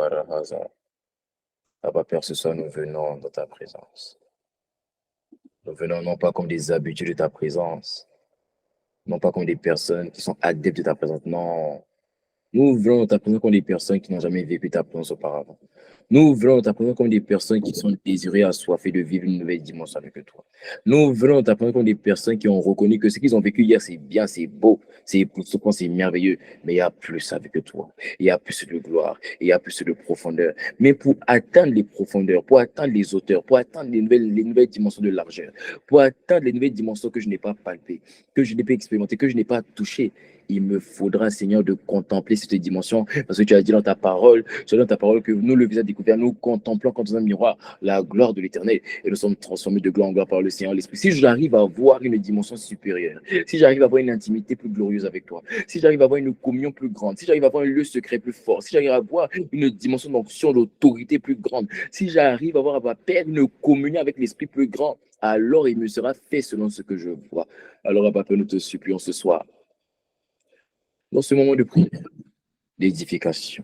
Barahaza. Abba Père, ce soir, nous venons dans ta présence. Nous venons non pas comme des habitués de ta présence, non pas comme des personnes qui sont adeptes de ta présence, non. Nous venons dans ta présence comme des personnes qui n'ont jamais vécu ta présence auparavant. Nous venons dans ta présence comme des personnes qui sont désirées, assoiffées de vivre une nouvelle dimension avec toi. Nous venons dans ta présence comme des personnes qui ont reconnu que ce qu'ils ont vécu hier, c'est bien, c'est beau, c'est merveilleux, mais il y a plus avec toi. Il y a plus de gloire, il y a plus de profondeur. Mais pour atteindre les profondeurs, pour atteindre les hauteurs, pour atteindre les nouvelles dimensions de largeur, pour atteindre les nouvelles dimensions que je n'ai pas palpées, que je n'ai pas expérimentées, que je n'ai pas touchées, il me faudra, Seigneur, de contempler cette dimension, parce que tu as dit dans ta parole, que nous, le visage découvert, nous contemplons comme dans un miroir la gloire de l'Éternel, et nous sommes transformés de gloire en gloire par le Seigneur l'Esprit. Si j'arrive à voir une dimension supérieure, si j'arrive à avoir une intimité plus glorieuse avec toi, si j'arrive à avoir une communion plus grande, si j'arrive à avoir un lieu secret plus fort, si j'arrive à avoir une dimension d'onction, d'autorité plus grande, si j'arrive à avoir, Père, une communion avec l'Esprit plus grand, alors il me sera fait selon ce que je vois. Alors, Père, nous te supplions ce soir, dans ce moment de prière, d'édification,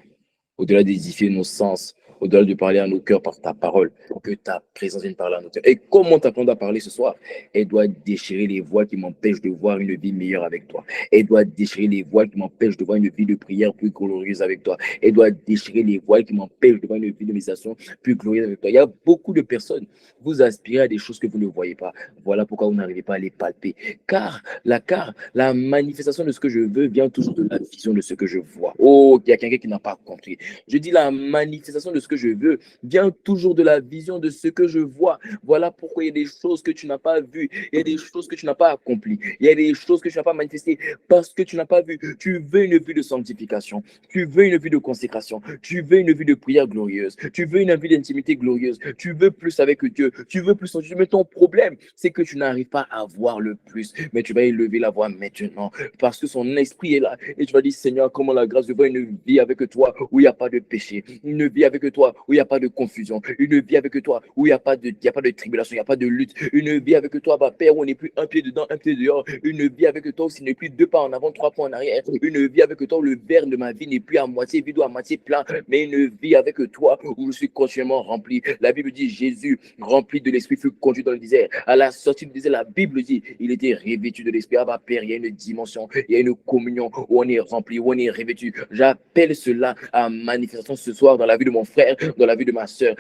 au-delà d'édifier nos sens, au-delà de parler à nos cœurs par ta parole, que ta présence vienne parler à nos cœurs. Et comment t'apprendre à parler ce soir? Elle doit déchirer les voiles qui m'empêchent de voir une vie meilleure avec toi. Elle doit déchirer les voiles qui m'empêchent de voir une vie de prière plus glorieuse avec toi. Elle doit déchirer les voiles qui m'empêchent de voir une vie de méditation plus glorieuse avec toi. Il y a beaucoup de personnes, vous aspirez à des choses que vous ne voyez pas. Voilà pourquoi vous n'arrivez pas à les palper. Car la manifestation de ce que je veux vient toujours de la vision de ce que je vois. Oh, il y a quelqu'un qui n'a pas compris. Je dis la manifestation de ce que je veux vient toujours de la vision de ce que je vois. Voilà pourquoi il y a des choses que tu n'as pas vues, il y a des choses que tu n'as pas accomplies, il y a des choses que tu n'as pas manifestées parce que tu n'as pas vu. Tu veux une vie de sanctification, tu veux une vie de consécration, tu veux une vie de prière glorieuse, tu veux une vie d'intimité glorieuse, tu veux plus avec Dieu, tu veux plus. Mais ton problème, c'est que tu n'arrives pas à voir le plus. Mais tu vas élever la voix maintenant parce que son esprit est là et tu vas dire, Seigneur, comment la grâce de voir une vie avec toi où il n'y a pas de péché, une vie avec toi où il n'y a pas de confusion, une vie avec toi où il n'y a pas de tribulation, il n'y a pas de lutte, une vie avec toi, Père, où on n'est plus un pied dedans, un pied dehors, une vie avec toi où il n'est plus deux pas en avant, trois pas en arrière, une vie avec toi où le verre de ma vie n'est plus à moitié vide ou à moitié plein, mais une vie avec toi où je suis continuellement rempli. La Bible dit, Jésus, rempli de l'Esprit, fut conduit dans le désert. À la sortie du désert, la Bible dit, il était revêtu de l'Esprit. Père, il y a une dimension, il y a une communion où on est rempli, où on est revêtu. J'appelle cela à manifestation ce soir dans la vie de mon frère, dans la vie de ma soeur.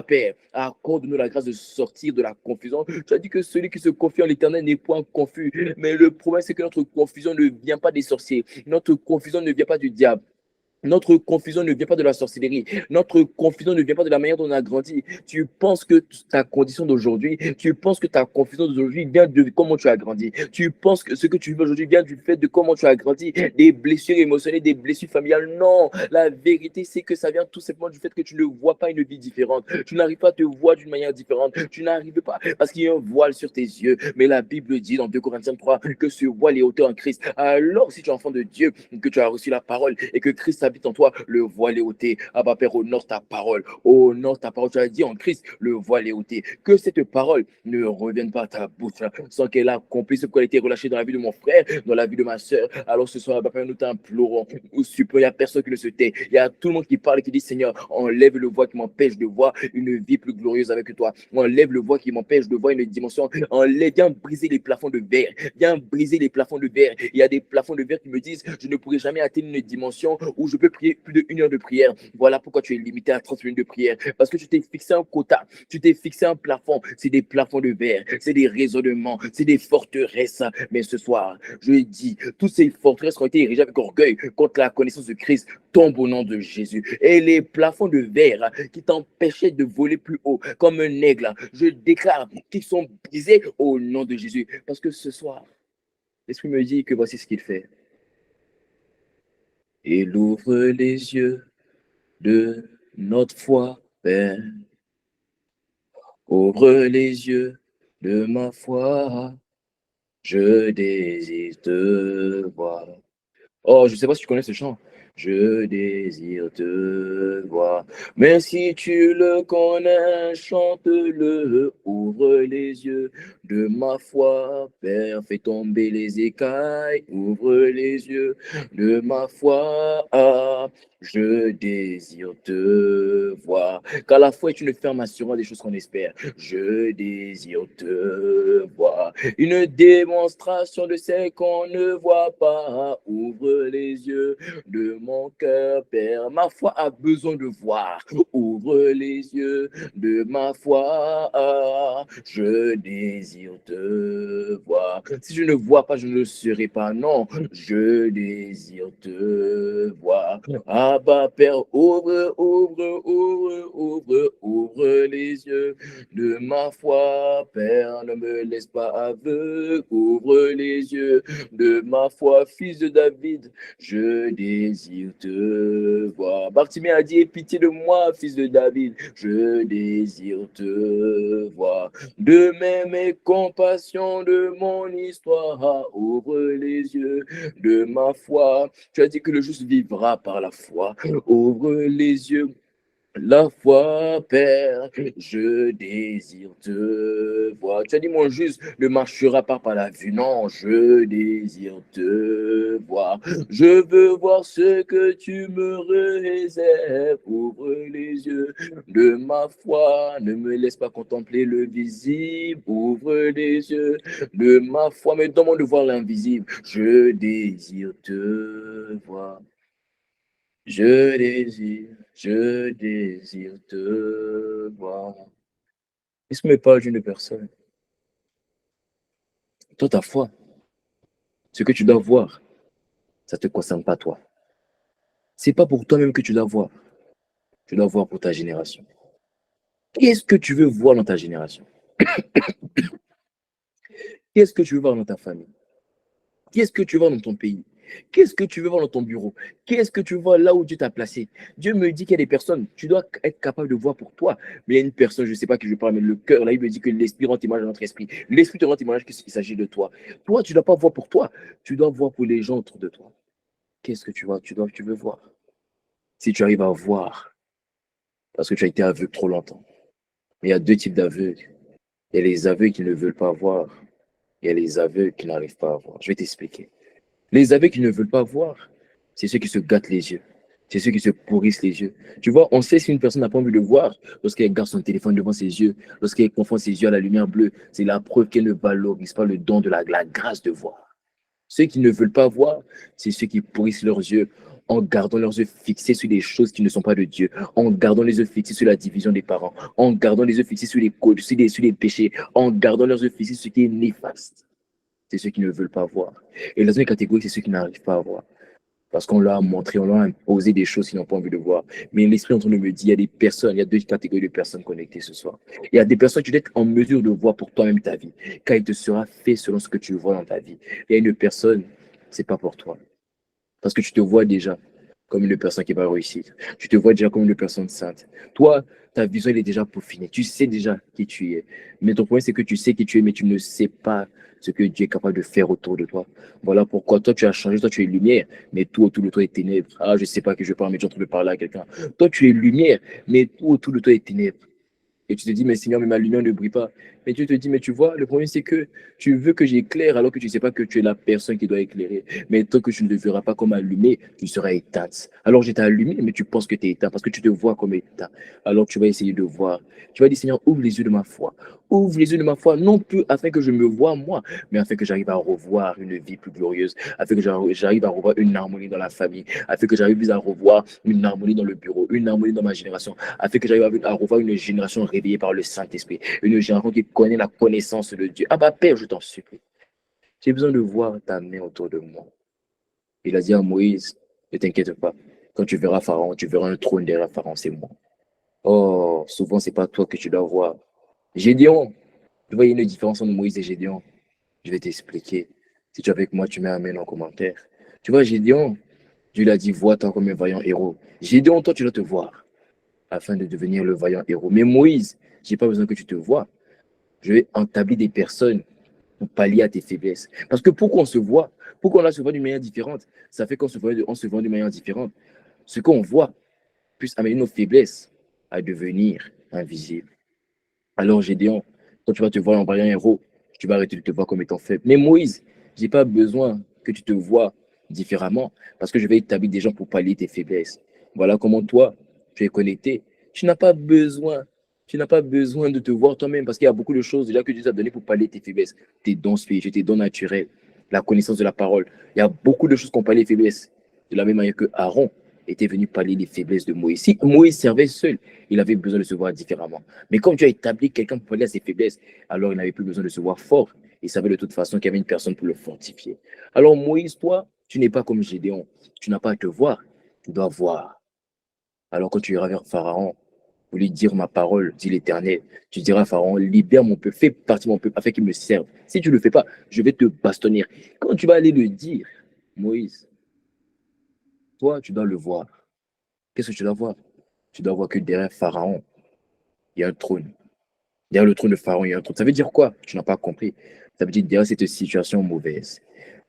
Père, accorde-nous la grâce de sortir de la confusion. Tu as dit que celui qui se confie en l'Éternel n'est point confus. Mais le problème, c'est que notre confusion ne vient pas des sorciers. Notre confusion ne vient pas du diable. Notre confusion ne vient pas de la sorcellerie. Notre confusion ne vient pas de la manière dont on a grandi. Tu penses que ta condition d'aujourd'hui, tu penses que ta confusion d'aujourd'hui vient de comment tu as grandi. Tu penses que ce que tu veux aujourd'hui vient du fait de comment tu as grandi, des blessures émotionnelles, des blessures familiales. Non, la vérité, c'est que ça vient tout simplement du fait que tu ne vois pas une vie différente. Tu n'arrives pas à te voir d'une manière différente. Tu n'arrives pas parce qu'il y a un voile sur tes yeux. Mais la Bible dit dans 2 Corinthiens 3 que ce voile est ôté en Christ. Alors, si tu es enfant de Dieu, que tu as reçu la parole et que Christ habite en toi, le voile est ôté. Père, honore ta parole. Honore ta parole. Tu as dit en Christ, le voile est ôté. Que cette parole ne revienne pas à ta bouche sans qu'elle accomplisse ce qu'elle a été relâchée dans la vie de mon frère, dans la vie de ma soeur. Alors ce soir, Père, nous t'implorons. Nous supplions. Il n'y a personne qui ne se tait. Il y a tout le monde qui parle et qui dit, Seigneur, enlève le voile qui m'empêche de voir une vie plus glorieuse avec toi. Enlève le voile qui m'empêche de voir une dimension. Enlève, viens briser les plafonds de verre. Viens briser les plafonds de verre. Il y a des plafonds de verre qui me disent, je ne pourrai jamais atteindre une dimension où je peux prier plus d'1 heure de prière. Voilà pourquoi tu es limité à 30 minutes de prière. Parce que tu t'es fixé un quota, tu t'es fixé un plafond. C'est des plafonds de verre, c'est des raisonnements, c'est des forteresses. Mais ce soir, je dis, toutes ces forteresses ont été érigées avec orgueil contre la connaissance de Christ tombent au nom de Jésus. Et les plafonds de verre qui t'empêchaient de voler plus haut comme un aigle, je déclare qu'ils sont brisés au nom de Jésus. Parce que ce soir, l'Esprit me dit que voici ce qu'il fait. Il ouvre les yeux de notre foi, Père. Ouvre les yeux de ma foi, je désire te voir. Oh, je ne sais pas si tu connais ce chant. Je désire te voir. Mais si tu le connais, chante-le. Ouvre les yeux de ma foi. Père, fais tomber les écailles, ouvre les yeux de ma foi. Ah, je désire te voir. Car la foi est une ferme assurance des choses qu'on espère. Je désire te voir. Une démonstration de ce qu'on ne voit pas. Ouvre les yeux de mon cœur, Père. Ma foi a besoin de voir. Ouvre les yeux de ma foi. Je désire te voir. Si je ne vois pas, je ne le serai pas. Non, je désire te voir. Abba, Père, ouvre, ouvre, ouvre, ouvre, ouvre les yeux de ma foi. Père, ne me laisse pas aveugle. Ouvre les yeux de ma foi, fils de David. Je désire te voir. Bartimée a dit, aie pitié de moi, fils de David. Je désire te voir. De même et compassion de mon histoire, ouvre les yeux de ma foi. Tu as dit que le juste vivra par la foi. Ouvre les yeux. La foi, Père, je désire te voir. Tu as dit, mon juste ne marchera pas par la vue. Non, je désire te voir. Je veux voir ce que tu me réserves. Ouvre les yeux de ma foi. Ne me laisse pas contempler le visible. Ouvre les yeux de ma foi. Mais donne-moi de voir l'invisible. Je désire te voir. Je désire te voir. Laisse-moi parler d'une personne. Toi, ta foi, ce que tu dois voir, ça ne te concerne pas toi. C'est pas pour toi-même que tu dois voir. Tu dois voir pour ta génération. Qu'est-ce que tu veux voir dans ta génération? Qu'est-ce que tu veux voir dans ta famille? Qu'est-ce que tu veux voir dans ton pays? Qu'est-ce que tu veux voir dans ton bureau? Qu'est-ce que tu veux voir là où Dieu t'a placé? Dieu me dit qu'il y a des personnes, tu dois être capable de voir pour toi. Mais il y a une personne, je ne sais pas qui je parle, mais le cœur, là, il me dit que l'esprit rend image à notre esprit. L'esprit te rend image qu'il s'agit de toi. Toi, tu ne dois pas voir pour toi. Tu dois voir pour les gens autour de toi. Qu'est-ce que tu vois? Tu veux voir. Si tu arrives à voir, parce que tu as été aveugle trop longtemps. Mais il y a deux types d'aveugles. Il y a les aveugles qui ne veulent pas voir. Il y a les aveugles qui n'arrivent pas à voir. Je vais t'expliquer. Les aveugles qui ne veulent pas voir, c'est ceux qui se gâtent les yeux. C'est ceux qui se pourrissent les yeux. Tu vois, on sait si une personne n'a pas envie de voir lorsqu'elle garde son téléphone devant ses yeux, lorsqu'elle confond ses yeux à la lumière bleue. C'est la preuve qu'elle ne valorise pas le don de la grâce de voir. Ceux qui ne veulent pas voir, c'est ceux qui pourrissent leurs yeux en gardant leurs yeux fixés sur des choses qui ne sont pas de Dieu, en gardant les yeux fixés sur la division des parents, en gardant les yeux fixés sur les codes, sur les péchés, en gardant leurs yeux fixés sur ce qui est néfaste. C'est ceux qui ne veulent pas voir. Et la deuxième catégorie, c'est ceux qui n'arrivent pas à voir. Parce qu'on leur a montré, on leur a imposé des choses qu'ils n'ont pas envie de voir. Mais l'esprit est en train de me dire, il y a des personnes, il y a deux catégories de personnes connectées ce soir. Il y a des personnes, tu dois être en mesure de voir pour toi-même ta vie, car il te sera fait selon ce que tu vois dans ta vie. Il y a une personne, c'est pas pour toi. Parce que tu te vois déjà comme une personne qui va réussir. Tu te vois déjà comme une personne sainte. Toi, ta vision, elle est déjà peaufinée. Tu sais déjà qui tu es. Mais ton problème, c'est que tu sais qui tu es, mais tu ne sais pas ce que Dieu est capable de faire autour de toi. Voilà pourquoi toi, tu as changé. Toi, tu es lumière, mais tout autour de toi est ténèbres. Ah, je ne sais pas que je parle, mais j'ai en train de parler à quelqu'un. Toi, tu es lumière, mais tout autour de toi est ténèbres. Et tu te dis, mais Seigneur, mais ma lumière ne brille pas. Mais Dieu te dit, mais tu vois, le problème, c'est que tu veux que j'éclaire alors que tu ne sais pas que tu es la personne qui doit éclairer. Mais tant que tu ne te verras pas comme allumé, tu seras éteinte. Alors j'étais allumé, mais tu penses que tu es éteint parce que tu te vois comme éteint. Alors tu vas essayer de voir. Tu vas dire, Seigneur, ouvre les yeux de ma foi. Ouvre les yeux de ma foi, non plus afin que je me voie moi, mais afin que j'arrive à revoir une vie plus glorieuse, afin que j'arrive à revoir une harmonie dans la famille, afin que j'arrive à revoir une harmonie dans le bureau, une harmonie dans ma génération, afin que j'arrive à revoir une génération réveillée par le Saint-Esprit, une génération qui connaît la connaissance de Dieu. Ah bah Père, je t'en supplie. J'ai besoin de voir ta main autour de moi. Il a dit à Moïse, ne t'inquiète pas. Quand tu verras Pharaon, tu verras un trône derrière Pharaon, c'est moi. Oh, souvent, c'est pas toi que tu dois voir. Gédéon, tu vois, il y a une différence entre Moïse et Gédéon. Je vais t'expliquer. Si tu es avec moi, tu mets un mail en commentaire. Tu vois, Gédéon, Dieu l'a dit, vois-toi comme un vaillant héros. Gédéon, toi, tu dois te voir afin de devenir le vaillant héros. Mais Moïse, j'ai pas besoin que tu te vois. Je vais entablir des personnes pour pallier à tes faiblesses. Parce que pour qu'on se voit, pour qu'on se voit d'une manière différente, ça fait qu'on on se voit d'une manière différente. Ce qu'on voit puisse amener nos faiblesses à devenir invisibles. Alors, Gédéon, quand tu vas te voir en vaillant héros, Tu vas arrêter de te voir comme étant faible. Mais Moïse, je n'ai pas besoin que tu te vois différemment parce que je vais établir des gens pour pallier tes faiblesses. Voilà comment toi, tu es connecté. Tu n'as pas besoin. Tu n'as pas besoin de te voir toi-même parce qu'il y a beaucoup de choses déjà que Dieu t'a donné pour pallier tes faiblesses, tes dons spirituels, tes dons naturels, la connaissance de la parole. Il y a beaucoup de choses qui ont pallié les faiblesses. De la même manière que Aaron était venu pallier les faiblesses de Moïse. Si Moïse servait seul, il avait besoin de se voir différemment. Mais comme Dieu a établi quelqu'un pour pallier à ses faiblesses, alors il n'avait plus besoin de se voir fort. Il savait de toute façon qu'il y avait une personne pour le fortifier. Alors Moïse, toi, tu n'es pas comme Gédéon. Tu n'as pas à te voir, tu dois voir. Alors quand tu iras vers Pharaon, pour lui dire ma parole, dit l'Éternel, tu diras à Pharaon, libère mon peuple, fais partie de mon peuple afin qu'il me serve. Si tu ne le fais pas, je vais te bastonner. Quand tu vas aller le dire, Moïse, toi, tu dois le voir. Qu'est-ce que tu dois voir? Tu dois voir que derrière Pharaon, il y a un trône. Derrière le trône de Pharaon, il y a un trône. Ça veut dire quoi? Tu n'as pas compris. Ça veut dire derrière cette situation mauvaise,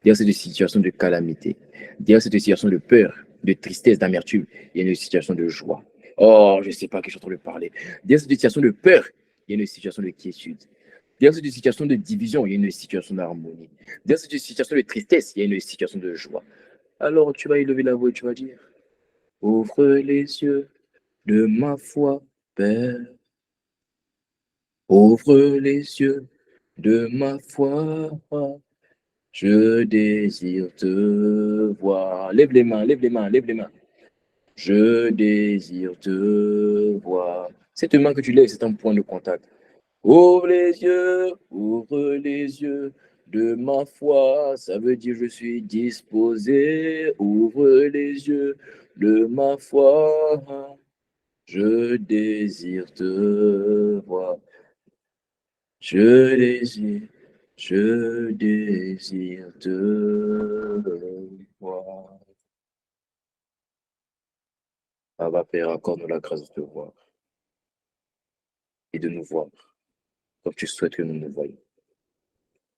derrière cette situation de calamité, derrière cette situation de peur, de tristesse, d'amertume, il y a une situation de joie. Oh, je ne sais pas que je suis en train de parler. Derrière cette situation de peur, il y a une situation de quiétude. Derrière cette situation de division, il y a une situation d'harmonie. Derrière cette situation de tristesse, il y a une situation de joie. Alors tu vas élever la voix et tu vas dire, ouvre les yeux de ma foi, Père. Ouvre les yeux de ma foi, je désire te voir. Lève les mains, lève les mains, lève les mains. Je désire te voir. Cette main que tu lèves, c'est un point de contact. Ouvre les yeux de ma foi. Ça veut dire je suis disposé. Ouvre les yeux de ma foi. Je désire te voir. Je désire te voir. Abba Père, accorde-nous la grâce de te voir et de nous voir comme tu souhaites que nous nous voyions.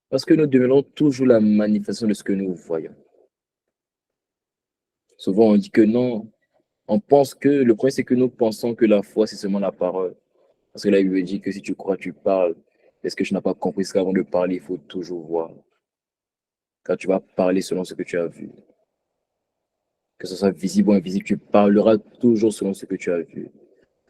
Parce que nous devenons toujours la manifestation de ce que nous voyons. Souvent, on dit que non. On pense que le problème, c'est que nous pensons que la foi, c'est seulement la parole. Parce que la Bible dit que si tu crois, tu parles. Est-ce que tu n'as pas compris ce qu'avant de parler, il faut toujours voir? Car tu vas parler selon ce que tu as vu. Que ce soit visible ou invisible, tu parleras toujours selon ce que tu as vu.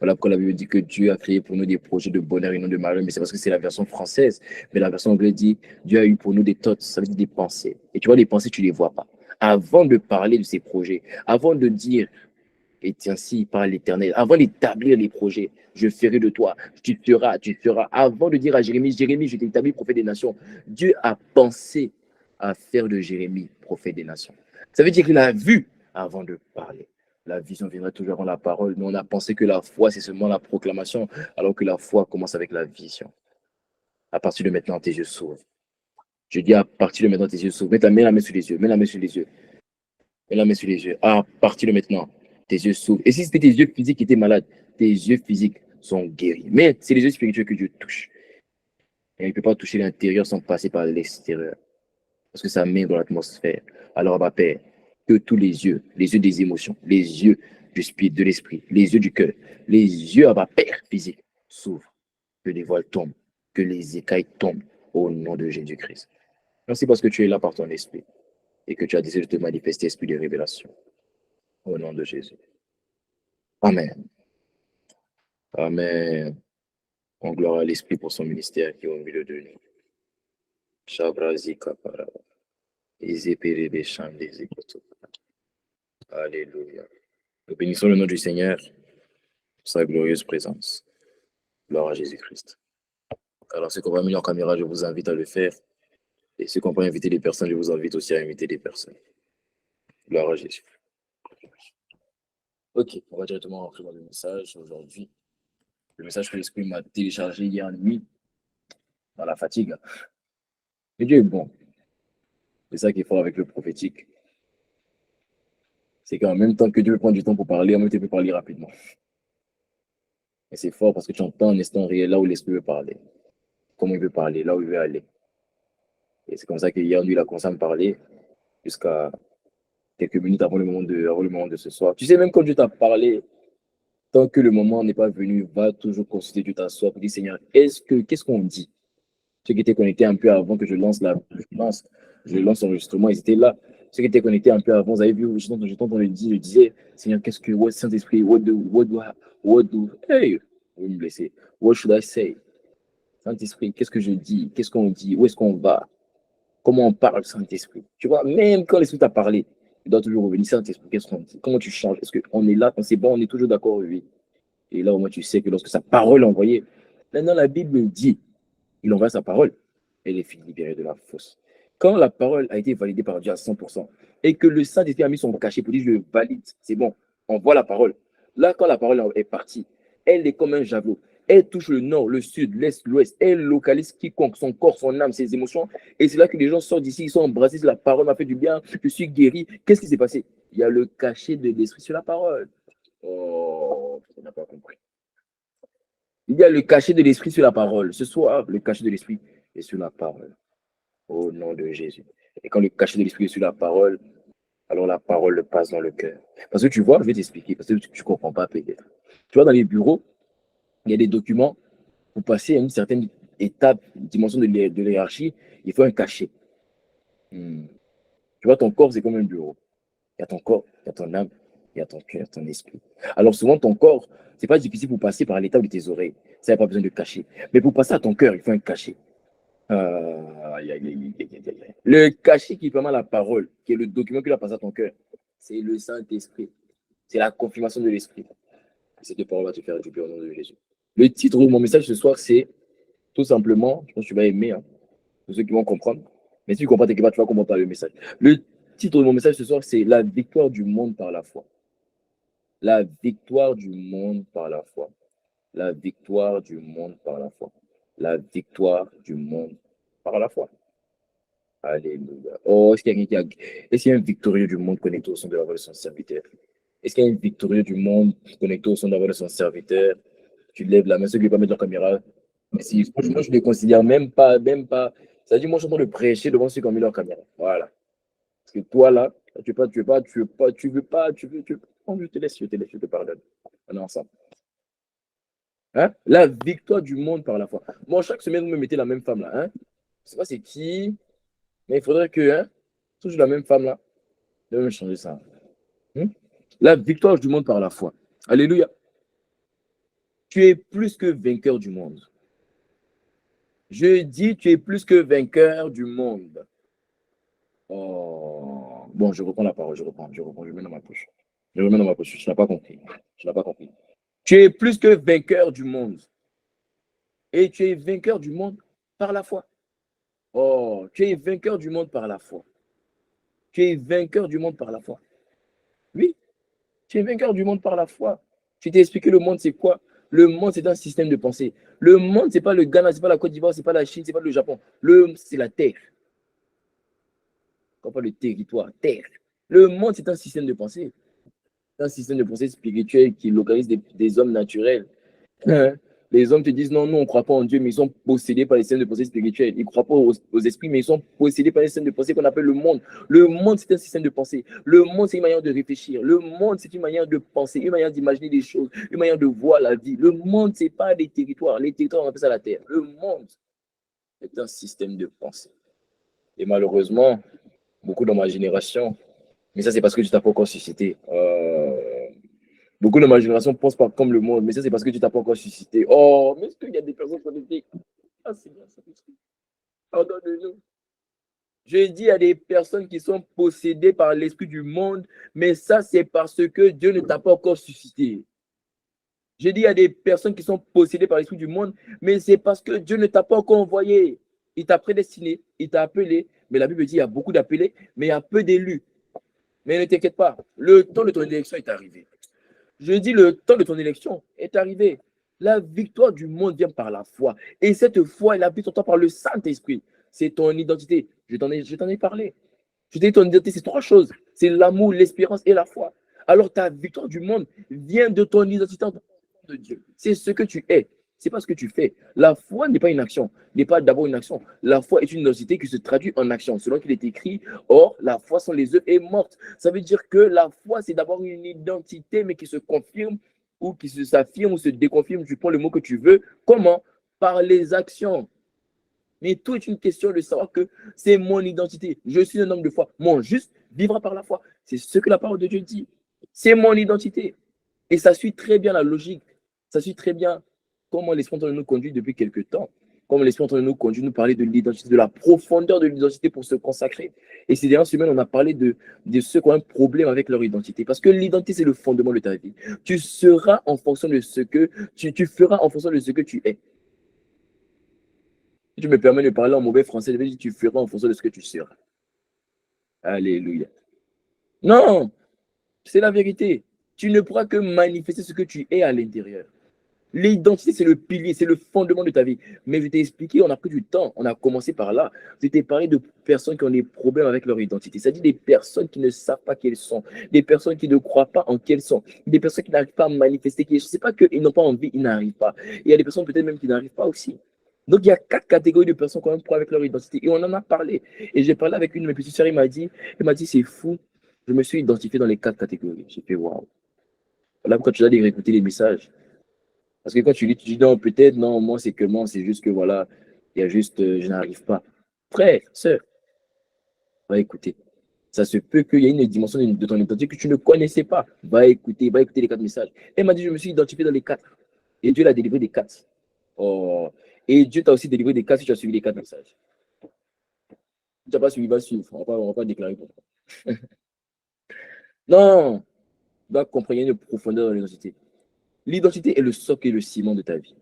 Voilà pourquoi la Bible dit que Dieu a créé pour nous des projets de bonheur et non de malheur, mais c'est parce que c'est la version française. Mais la version anglaise dit Dieu a eu pour nous des thoughts, ça veut dire des pensées. Et tu vois, les pensées, tu ne les vois pas. Avant de parler de ces projets, avant de dire, et ainsi par l'Éternel, avant d'établir les projets, je ferai de toi, tu seras. Avant de dire à Jérémie, Jérémie, je t'ai établi prophète des nations, Dieu a pensé à faire de Jérémie prophète des nations. Ça veut dire qu'il a vu avant de parler. La vision viendra toujours avant la parole. Nous, on a pensé que la foi, c'est seulement la proclamation, alors que la foi commence avec la vision. À partir de maintenant, tes yeux s'ouvrent. Je dis à partir de maintenant, tes yeux s'ouvrent. Mets la main sur les yeux. Mets la main sur les yeux. Mets la main sur les yeux. À partir de maintenant, tes yeux s'ouvrent. Et si c'était tes yeux physiques qui étaient malades, tes yeux physiques sont guéris. Mais c'est les yeux spirituels que Dieu touche. Et il ne peut pas toucher l'intérieur sans passer par l'extérieur. Parce que ça met dans l'atmosphère. Alors, ma Père, que tous les yeux des émotions, les yeux du spirit, de l'esprit, les yeux du cœur, les yeux à ma Père physique s'ouvrent. Que les voiles tombent, que les écailles tombent au nom de Jésus-Christ. Merci parce que tu es là par ton esprit et que tu as décidé de te manifester, esprit de révélation. Au nom de Jésus. Amen. Amen. On gloire à l'esprit pour son ministère qui est au milieu de nous. Shabrazi kapara. Izepirebe shandezi koto. Alléluia. Nous bénissons le nom du Seigneur pour sa glorieuse présence. Gloire à Jésus-Christ. Alors, ceux qui ont pas mis en caméra, je vous invite à le faire. Et ceux qui n'ont pas invité des personnes, je vous invite aussi à inviter des personnes. Gloire à Jésus. Ok, on va directement rentrer dans le message aujourd'hui. Le message que l'Esprit m'a téléchargé hier nuit, dans la fatigue. Mais Dieu est bon. C'est ça qui est fort avec le prophétique. C'est qu'en même temps que Dieu prend du temps pour parler, en même temps, il peut parler rapidement. Et c'est fort parce que tu entends un instant réel là où l'Esprit veut parler. Comment il veut parler, là où il veut aller. Et c'est comme ça qu'hier, lui, il a commencé à me parler jusqu'à quelques minutes avant le moment de ce soir. Tu sais, même quand Dieu t'a parlé, tant que le moment n'est pas venu, va toujours consulter Dieu, t'asseoir pour dire, Seigneur, qu'est-ce qu'on dit? Ceux qui étaient connectés un peu avant que je lance l'enregistrement, ils étaient là. Ceux qui étaient connectés un peu avant, vous avez vu, je t'entends le dire, je disais, Seigneur, qu'est-ce que, Saint-Esprit, hey, vous me blessez. What should I say? Saint-Esprit, qu'est-ce que je dis? Qu'est-ce qu'on dit? Où est-ce qu'on va? Comment on parle, Saint-Esprit? Tu vois, même quand l'Esprit t'a parlé, tu dois toujours revenir, Saint-Esprit, qu'est-ce qu'on dit? Comment tu changes? Est-ce qu'on est là, quand c'est bon, on est toujours d'accord, oui. Et là, au moins, tu sais que lorsque sa parole est envoyée, maintenant, la Bible dit, il envoie sa parole, et les filles libérées de la fosse. Quand la parole a été validée par Dieu à 100%, et que le Saint-Esprit a mis son cachet pour dire, je valide, c'est bon, on voit la parole. Là, quand la parole est partie, elle est comme un javelot. Elle touche le nord, le sud, l'est, l'ouest. Elle localise quiconque, son corps, son âme, ses émotions. Et c'est là que les gens sortent d'ici, ils sont embrassés. La parole m'a fait du bien, je suis guéri. Qu'est-ce qui s'est passé? Il y a le cachet de l'esprit sur la parole. Oh, tu n'as pas compris. Il y a le cachet de l'esprit sur la parole. Ce soir, le cachet de l'esprit est sur la parole. Au nom de Jésus. Et quand le cachet de l'esprit est sur la parole, alors la parole passe dans le cœur. Parce que tu vois, je vais t'expliquer, parce que tu ne comprends pas peut-être. Tu vois, dans les bureaux, il y a des documents, pour passer à une certaine étape, dimension de l'hierarchie, il faut un cachet. Hmm. Tu vois, ton corps, c'est comme un bureau. Il y a ton corps, il y a ton âme, il y a ton cœur, ton esprit. Alors souvent, ton corps, c'est pas difficile pour passer par l'étape de tes oreilles. Ça n'a pas besoin de cacher. Mais pour passer à ton cœur, il faut un cachet. Le cachet qui permet la parole, qui est le document qui va passer à ton cœur, c'est le Saint-Esprit. C'est la confirmation de l'Esprit. Cette parole va te faire du bien au nom de Jésus. Le titre de mon message ce soir, c'est tout simplement, je pense que tu vas aimer, hein, pour ceux qui vont comprendre. Mais si tu ne comprends pas, tu vas comprendre par le message. Le titre de mon message ce soir, c'est la victoire du monde par la foi. La victoire du monde par la foi. La victoire du monde par la foi. La victoire du monde par la foi. Alléluia. Oh, est-ce qu'il y a un victorieux du monde connecté au son de la voix de son serviteur? Est-ce qu'il y a un victorieux du monde connecté au son de la voix de son serviteur? Tu lèves la main, ceux qui ne veulent pas mettre leur caméra. Mais si, franchement, je ne les considère même pas, même pas. Ça dit, moi, je suis en train de prêcher devant ceux qui ont mis leur caméra. Voilà. Parce que toi, là, tu veux pas. Oh, je te laisse, je te pardonne. On est ensemble. Hein? La victoire du monde par la foi. Moi, chaque semaine, vous me mettez la même femme là. Hein? Je ne sais pas c'est qui, mais il faudrait que, hein, toujours la même femme là. Je vais me changer ça. Hein? La victoire du monde par la foi. Alléluia. Tu es plus que vainqueur du monde. Je dis, tu es plus que vainqueur du monde. Oh. Bon, je reprends la parole, je remets dans ma poche. Je remets dans ma poche, tu n'as pas compris. Tu n'as pas compris. Tu es plus que vainqueur du monde. Et tu es vainqueur du monde par la foi. Oh, tu es vainqueur du monde par la foi. Tu es vainqueur du monde par la foi. Oui, tu es vainqueur du monde par la foi. Tu t'es expliqué le monde, c'est quoi? Le monde, c'est un système de pensée. Le monde, c'est pas le Ghana, c'est pas la Côte d'Ivoire, c'est pas la Chine, c'est pas le Japon. C'est la terre. Quand on parle de territoire, terre. Le monde, c'est un système de pensée. C'est un système de pensée spirituel qui localise des hommes naturels. Les hommes te disent non, nous, on ne croit pas en Dieu, mais ils sont possédés par les systèmes de pensée spirituels. Ils ne croient pas aux esprits, mais ils sont possédés par les systèmes de pensée qu'on appelle le monde. Le monde, c'est un système de pensée. Le monde, c'est une manière de réfléchir. Le monde, c'est une manière de penser, une manière d'imaginer des choses, une manière de voir la vie. Le monde, ce n'est pas des territoires. Les territoires, on appelle ça la terre. Le monde est un système de pensée. Et malheureusement, beaucoup dans ma génération, mais ça, c'est parce que tu t'as pas encore suscité. Beaucoup de ma génération pensent pas comme le monde, mais ça, c'est parce que tu t'as pas encore suscité. Oh, mais est-ce qu'il y a des personnes connectées? Ah, c'est bien, ça. Pardonne-nous. Je dis à des personnes qui sont possédées par l'esprit du monde, mais ça, c'est parce que Dieu ne t'a pas encore suscité. Je dis à des personnes qui sont possédées par l'esprit du monde, mais c'est parce que Dieu ne t'a pas encore envoyé. Il t'a prédestiné, il t'a appelé, mais la Bible dit qu'il y a beaucoup d'appelés, mais il y a peu d'élus. Mais ne t'inquiète pas, le temps de ton élection est arrivé. Je dis, le temps de ton élection est arrivé. La victoire du monde vient par la foi. Et cette foi, elle habite en toi par le Saint-Esprit. C'est ton identité. Je t'en ai parlé. Je t'ai dit, ton identité, c'est trois choses. C'est l'amour, l'espérance et la foi. Alors, ta victoire du monde vient de ton identité en tant que de Dieu. C'est ce que tu es. C'est pas ce que tu fais. La foi n'est pas une action, n'est pas d'abord une action. La foi est une identité qui se traduit en action. Selon qu'il est écrit, or, la foi sans les œuvres est morte. Ça veut dire que la foi, c'est d'abord une identité, mais qui se confirme ou qui s'affirme ou se déconfirme. Tu prends le mot que tu veux. Comment? Par les actions. Mais tout est une question de savoir que c'est mon identité. Je suis un homme de foi. Mon juste vivra par la foi. C'est ce que la parole de Dieu dit. C'est mon identité. Et ça suit très bien la logique. Ça suit très bien comment l'Esprit nous conduit depuis quelque temps. Comme l'Esprit nous conduit, nous parler de l'identité, de la profondeur de l'identité pour se consacrer. Et ces dernières semaines, on a parlé de ceux qui ont un problème avec leur identité. Parce que l'identité, c'est le fondement de ta vie. Tu seras en fonction de ce que tu feras en fonction de ce que tu es. Si tu me permets de parler en mauvais français, je vais dire tu feras en fonction de ce que tu seras. Alléluia. Non, c'est la vérité. Tu ne pourras que manifester ce que tu es à l'intérieur. L'identité, c'est le pilier, c'est le fondement de ta vie. Mais je t'ai expliqué, on a pris du temps, on a commencé par là. Je t'ai parlé de personnes qui ont des problèmes avec leur identité. C'est-à-dire des personnes qui ne savent pas qui elles sont, des personnes qui ne croient pas en qui elles sont, des personnes qui n'arrivent pas à manifester qui elles sont. Ce n'est pas qu'ils n'ont pas envie, ils n'arrivent pas. Il y a des personnes peut-être même qui n'arrivent pas aussi. Donc, il y a 4 catégories de personnes qui ont un problème avec leur identité. Et on en a parlé. Et j'ai parlé avec une de mes petites sœurs, il m'a dit, c'est fou. Je me suis identifié dans les 4 catégories. J'ai fait, waouh. Là, pourquoi tu dois aller réécouter les messages? Parce que quand tu lis, tu dis non, peut-être, non, moi, c'est que moi, c'est juste que voilà, il y a juste, je n'arrive pas. Frère, sœur, va écouter. Ça se peut qu'il y ait une dimension de ton identité que tu ne connaissais pas. Va écouter les 4 messages. Elle m'a dit, je me suis identifié dans les 4. Et Dieu l'a délivré des 4. Oh. Et Dieu t'a aussi délivré des 4 si tu as suivi les 4 messages. Si tu n'as pas suivi, va suivre. On va pas déclarer pour toi. Non, tu dois comprendre une profondeur dans l'identité. L'identité est le socle et le ciment de ta vie.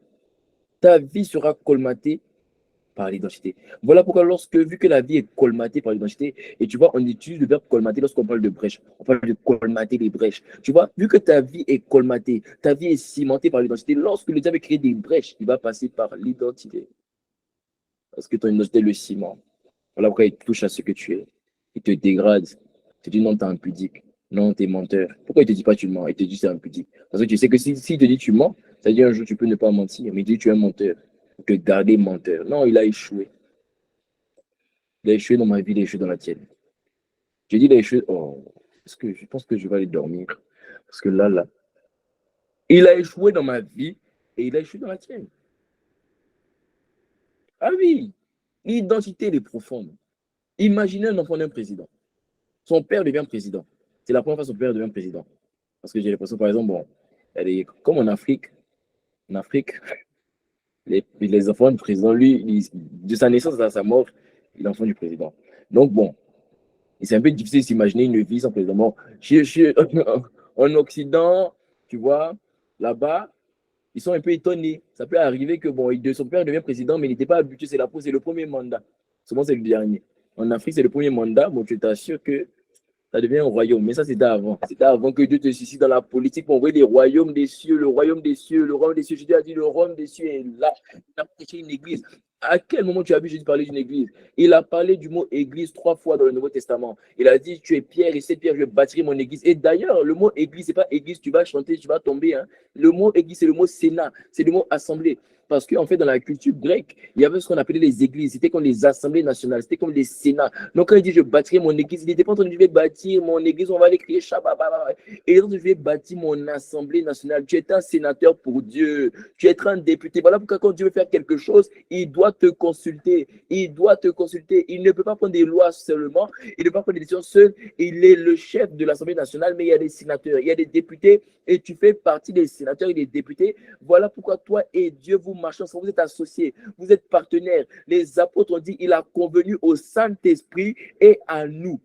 Ta vie sera colmatée par l'identité. Voilà pourquoi vu que la vie est colmatée par l'identité, et tu vois, on utilise le verbe colmater lorsqu'on parle de brèche. On parle de colmater les brèches. Tu vois, vu que ta vie est colmatée, ta vie est cimentée par l'identité, lorsque le diable crée des brèches, il va passer par l'identité. Parce que ton identité est le ciment. Voilà pourquoi il touche à ce que tu es. Il te dégrade. Il te dit non, t'es impudique. Non, t'es menteur. Pourquoi il te dit pas tu mens? Il te dit c'est impudique. Parce que tu sais que si il te dit tu mens, ça veut dire un jour tu peux ne pas mentir, mais il te dit tu es un menteur. Il te garder menteur. Non, il a échoué. Il a échoué dans ma vie, il a échoué dans la tienne. J'ai dit il a échoué. Oh, est-ce que je pense que je vais aller dormir? Parce que là, il a échoué dans ma vie et il a échoué dans la tienne. Ah oui, l'identité, elle est profonde. Imaginez un enfant d'un président. Son père devient président. C'est la première fois que son père devient président. Parce que j'ai l'impression, par exemple, bon, comme en Afrique, les enfants du président, lui, de sa naissance à sa mort, il est enfant du président. Donc, bon, c'est un peu difficile de s'imaginer une vie sans président. Bon, en Occident, tu vois, là-bas, ils sont un peu étonnés. Ça peut arriver que bon, son père devient président, mais il n'était pas habitué, c'est le premier mandat. Souvent, c'est le dernier. En Afrique, c'est le premier mandat. Bon, tu t'assures que ça devient un royaume. Mais ça, c'était avant. C'était avant que Dieu te suscite dans la politique pour envoyer les royaumes des cieux, le royaume des cieux, le royaume des cieux. Jésus a dit le royaume des cieux est là. Il a prêché une église. À quel moment tu as vu Jésus parler d'une église? Il a parlé du mot église 3 fois dans le Nouveau Testament. Il a dit tu es Pierre et c'est Pierre, je bâtirai mon église. Et d'ailleurs, le mot église, c'est pas église, tu vas chanter, tu vas tomber. Hein. Le mot église, c'est le mot sénat, c'est le mot assemblée. Parce qu'en fait, dans la culture grecque, il y avait ce qu'on appelait les églises. C'était comme les assemblées nationales, c'était comme les sénats. Donc, quand il dit je bâtirai mon église, il n'était pas en train de dire je vais bâtir mon église, on va aller crier Shabbat. Et donc, je vais bâtir mon assemblée nationale. Tu es un sénateur pour Dieu. Tu es un député. Voilà pourquoi quand Dieu veut faire quelque chose, il doit te consulter. Il doit te consulter. Il ne peut pas prendre des lois seulement. Il ne peut pas prendre des décisions seul. Il est le chef de l'Assemblée nationale, mais il y a des sénateurs, il y a des députés, et tu fais partie des sénateurs et des députés. Voilà pourquoi toi et Dieu, vous marchez ensemble, vous êtes associés, vous êtes partenaires. Les apôtres ont dit, il a convenu au Saint-Esprit et à nous.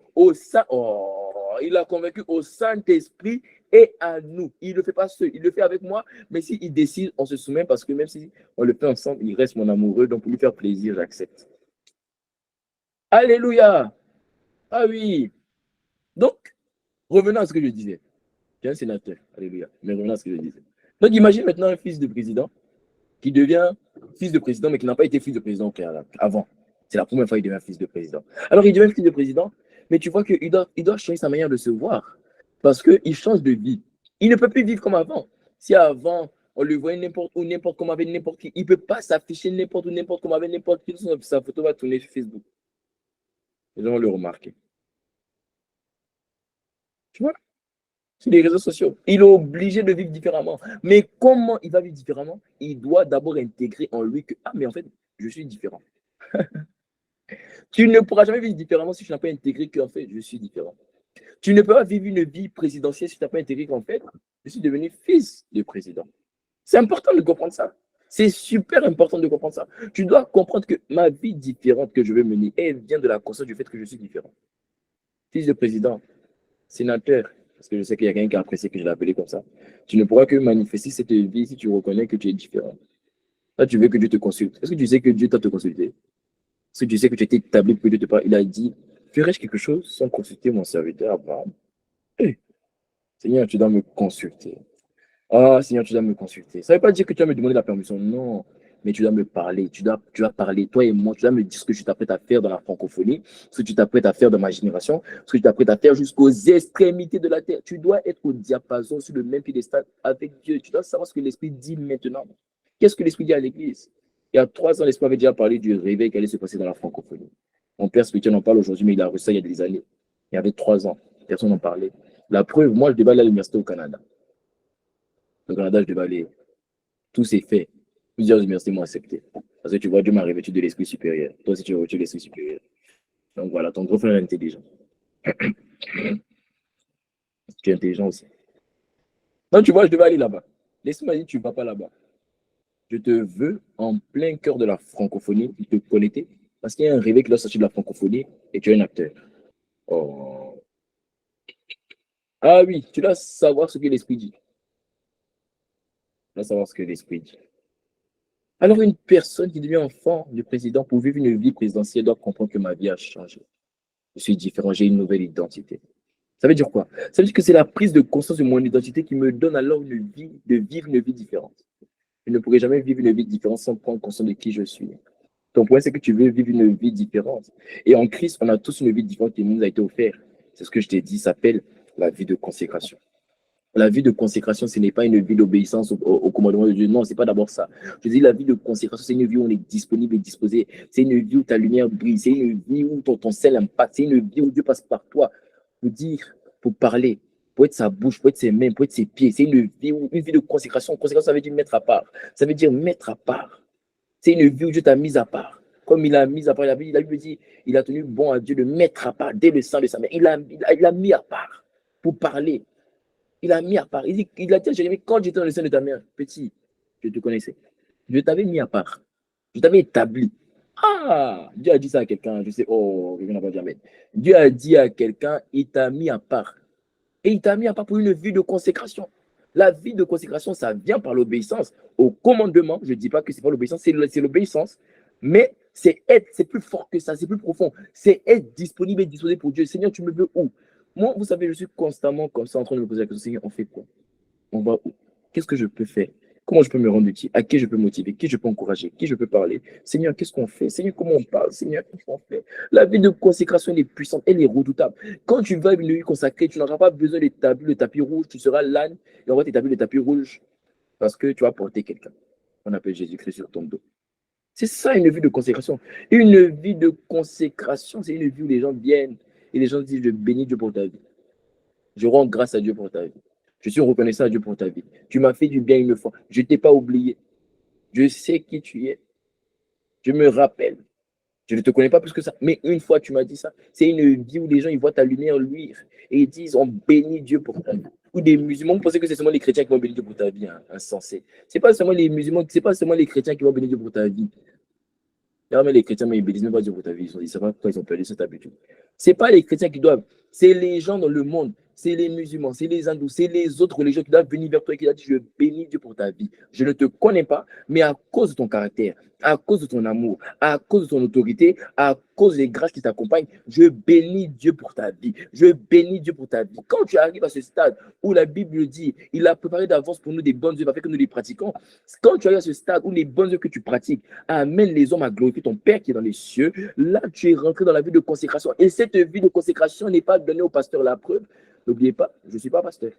Il a convaincu au Saint-Esprit et à nous. Il ne le fait pas seul, il le fait avec moi, mais s'il décide, on se soumet parce que même si on le fait ensemble, il reste mon amoureux, donc pour lui faire plaisir, j'accepte. Alléluia! Ah oui! Donc, revenons à ce que je disais. J'ai un sénateur, alléluia, mais revenons à ce que je disais. Donc, imagine maintenant un fils de président qui devient fils de président, mais qui n'a pas été fils de président avant. C'est la première fois qu'il devient fils de président. Alors, il devient fils de président, mais tu vois qu'il doit changer sa manière de se voir parce qu'il change de vie. Il ne peut plus vivre comme avant. Si avant, on le voyait n'importe où, n'importe comment, avec n'importe qui, il ne peut pas s'afficher n'importe où, n'importe comment, avec n'importe qui. Sa photo va tourner sur Facebook. Les gens vont le remarquer. Tu vois? Sur les réseaux sociaux. Il est obligé de vivre différemment. Mais comment il va vivre différemment? Il doit d'abord intégrer en lui que, ah, mais en fait, je suis différent. Tu ne pourras jamais vivre différemment si tu n'as pas intégré qu'en fait, je suis différent. Tu ne peux pas vivre une vie présidentielle si tu n'as pas intégré qu'en fait, je suis devenu fils du président. C'est important de comprendre ça. C'est super important de comprendre ça. Tu dois comprendre que ma vie différente que je veux mener, elle vient de la conscience du fait que je suis différent. Fils de président, sénateur, parce que je sais qu'il y a quelqu'un qui a apprécié que je l'ai appelé comme ça. Tu ne pourras que manifester cette vie si tu reconnais que tu es différent. Là, tu veux que Dieu te consulte. Est-ce que tu sais que Dieu t'a te consulté? Est-ce que tu sais que tu étais établi pour que Dieu te parle? Il a dit, ferais-je quelque chose sans consulter mon serviteur Abraham? Hey, Seigneur, tu dois me consulter. Ah, Seigneur, tu dois me consulter. Ça ne veut pas dire que tu vas me demander la permission. Non. Mais tu dois me parler. Tu dois parler, toi et moi. Tu dois me dire ce que tu t'apprêtes à faire dans la francophonie, ce que tu t'apprêtes à faire dans ma génération, ce que tu t'apprêtes à faire jusqu'aux extrémités de la terre. Tu dois être au diapason, sur le même piédestal avec Dieu. Tu dois savoir ce que l'Esprit dit maintenant. Qu'est-ce que l'Esprit dit à l'Église? Il y a 3 ans, l'Esprit avait déjà parlé du réveil qui allait se passer dans la francophonie. Mon père spirituel en parle aujourd'hui, mais il a reçu ça il y a des années. Il y avait 3 ans. Personne n'en parlait. La preuve, moi, je déballe à l'université au Canada. Au Canada, je devais aller. Tout s'est fait. Plusieurs universités m'ont accepté. Parce que tu vois, Dieu m'a revêtu de l'esprit supérieur. Toi aussi, tu as revêtu de l'esprit supérieur. Donc voilà, ton gros frère est intelligent. Tu es intelligent aussi. Donc tu vois, je devais aller là-bas. L'esprit m'a dit, tu ne vas pas là-bas. Je te veux en plein cœur de la francophonie, te connecter. Parce qu'il y a un réveil qui doit sortir de la francophonie et tu es un acteur. Oh. Ah oui, tu dois savoir ce que l'esprit dit. Tu dois savoir ce que l'esprit dit. Alors, une personne qui devient enfant du président pour vivre une vie présidentielle doit comprendre que ma vie a changé. Je suis différent, j'ai une nouvelle identité. Ça veut dire quoi? Ça veut dire que c'est la prise de conscience de mon identité qui me donne alors une vie, de vivre une vie différente. Je ne pourrai jamais vivre une vie différente sans prendre conscience de qui je suis. Ton point, c'est que tu veux vivre une vie différente. Et en Christ, on a tous une vie différente qui nous a été offerte. C'est ce que je t'ai dit, ça s'appelle la vie de consécration. La vie de consécration, ce n'est pas une vie d'obéissance au commandement de Dieu. Non, ce n'est pas d'abord ça. Je dis la vie de consécration, c'est une vie où on est disponible et disposé. C'est une vie où ta lumière brille. C'est une vie où ton sel impacte. C'est une vie où Dieu passe par toi pour dire, pour parler, pour être sa bouche, pour être ses mains, pour être ses pieds. C'est une vie de consécration. Consécration, ça veut dire mettre à part. Ça veut dire mettre à part. C'est une vie où Dieu t'a mis à part. Comme il a mis à part, la Bible dit, il a tenu bon à Dieu de mettre à part dès le sang de sa mère. Il a mis à part pour parler. Il a mis à part. Il a dit à Jérémie, quand j'étais dans le sein de ta mère, petit, je te connaissais. Je t'avais mis à part. Je t'avais établi. Ah, Dieu a dit ça à quelqu'un. Je sais, oh, quelqu'un n'a pas dit amen. Dieu a dit à quelqu'un, il t'a mis à part. Et il t'a mis à part pour une vie de consécration. La vie de consécration, ça vient par l'obéissance au commandement. Je ne dis pas que ce n'est pas l'obéissance, c'est l'obéissance. Mais c'est être, c'est plus fort que ça, c'est plus profond. C'est être disponible et disposé pour Dieu. Seigneur, tu me veux où? Moi, vous savez, je suis constamment comme ça en train de me poser la question, Seigneur, on fait quoi? On va où? Qu'est-ce que je peux faire? Comment je peux me rendre utile? À qui je peux motiver? Qui je peux encourager? Qui je peux parler? Seigneur, qu'est-ce qu'on fait? Seigneur, comment on parle? Seigneur, qu'est-ce qu'on fait? La vie de consécration, elle est puissante, elle est redoutable. Quand tu vas une vie consacrée, tu n'auras pas besoin d'établir le tapis rouge, tu seras l'âne et on va t'établir le tapis rouge parce que tu vas porter quelqu'un. On appelle Jésus-Christ sur ton dos. C'est ça une vie de consécration. Une vie de consécration, c'est une vie où les gens viennent et les gens disent, je bénis Dieu pour ta vie. Je rends grâce à Dieu pour ta vie. Je suis reconnaissant à Dieu pour ta vie. Tu m'as fait du bien une fois. Je ne t'ai pas oublié. Je sais qui tu es. Je me rappelle. Je ne te connais pas plus que ça. Mais une fois, tu m'as dit ça. C'est une vie où les gens ils voient ta lumière luire et ils disent on bénit Dieu pour ta vie. Ou des musulmans, vous pensez que c'est seulement les chrétiens qui vont bénir Dieu pour ta vie, hein, insensé. C'est pas seulement les musulmans, c'est pas seulement les chrétiens qui vont bénir Dieu pour ta vie. Mais les chrétiens, mais ils bénissent même pas Dieu pour ta vie. Ils ne savent pas pourquoi ils ont perdu cette habitude. Ce n'est pas les chrétiens qui doivent, c'est les gens dans le monde, c'est les musulmans, c'est les hindous, c'est les autres religions qui doivent venir vers toi et qui doivent dire je bénis Dieu pour ta vie. Je ne te connais pas, mais à cause de ton caractère, à cause de ton amour, à cause de ton autorité, à cause des grâces qui t'accompagnent, je bénis Dieu pour ta vie. Je bénis Dieu pour ta vie. Quand tu arrives à ce stade où la Bible dit, il a préparé d'avance pour nous des bonnes œuvres afin que nous les pratiquons, quand tu arrives à ce stade où les bonnes œuvres que tu pratiques amènent les hommes à glorifier ton Père qui est dans les cieux, là tu es rentré dans la vie de consécration. Et cette vie de consécration n'est pas donnée au pasteur. La preuve, n'oubliez pas, je ne suis pas pasteur.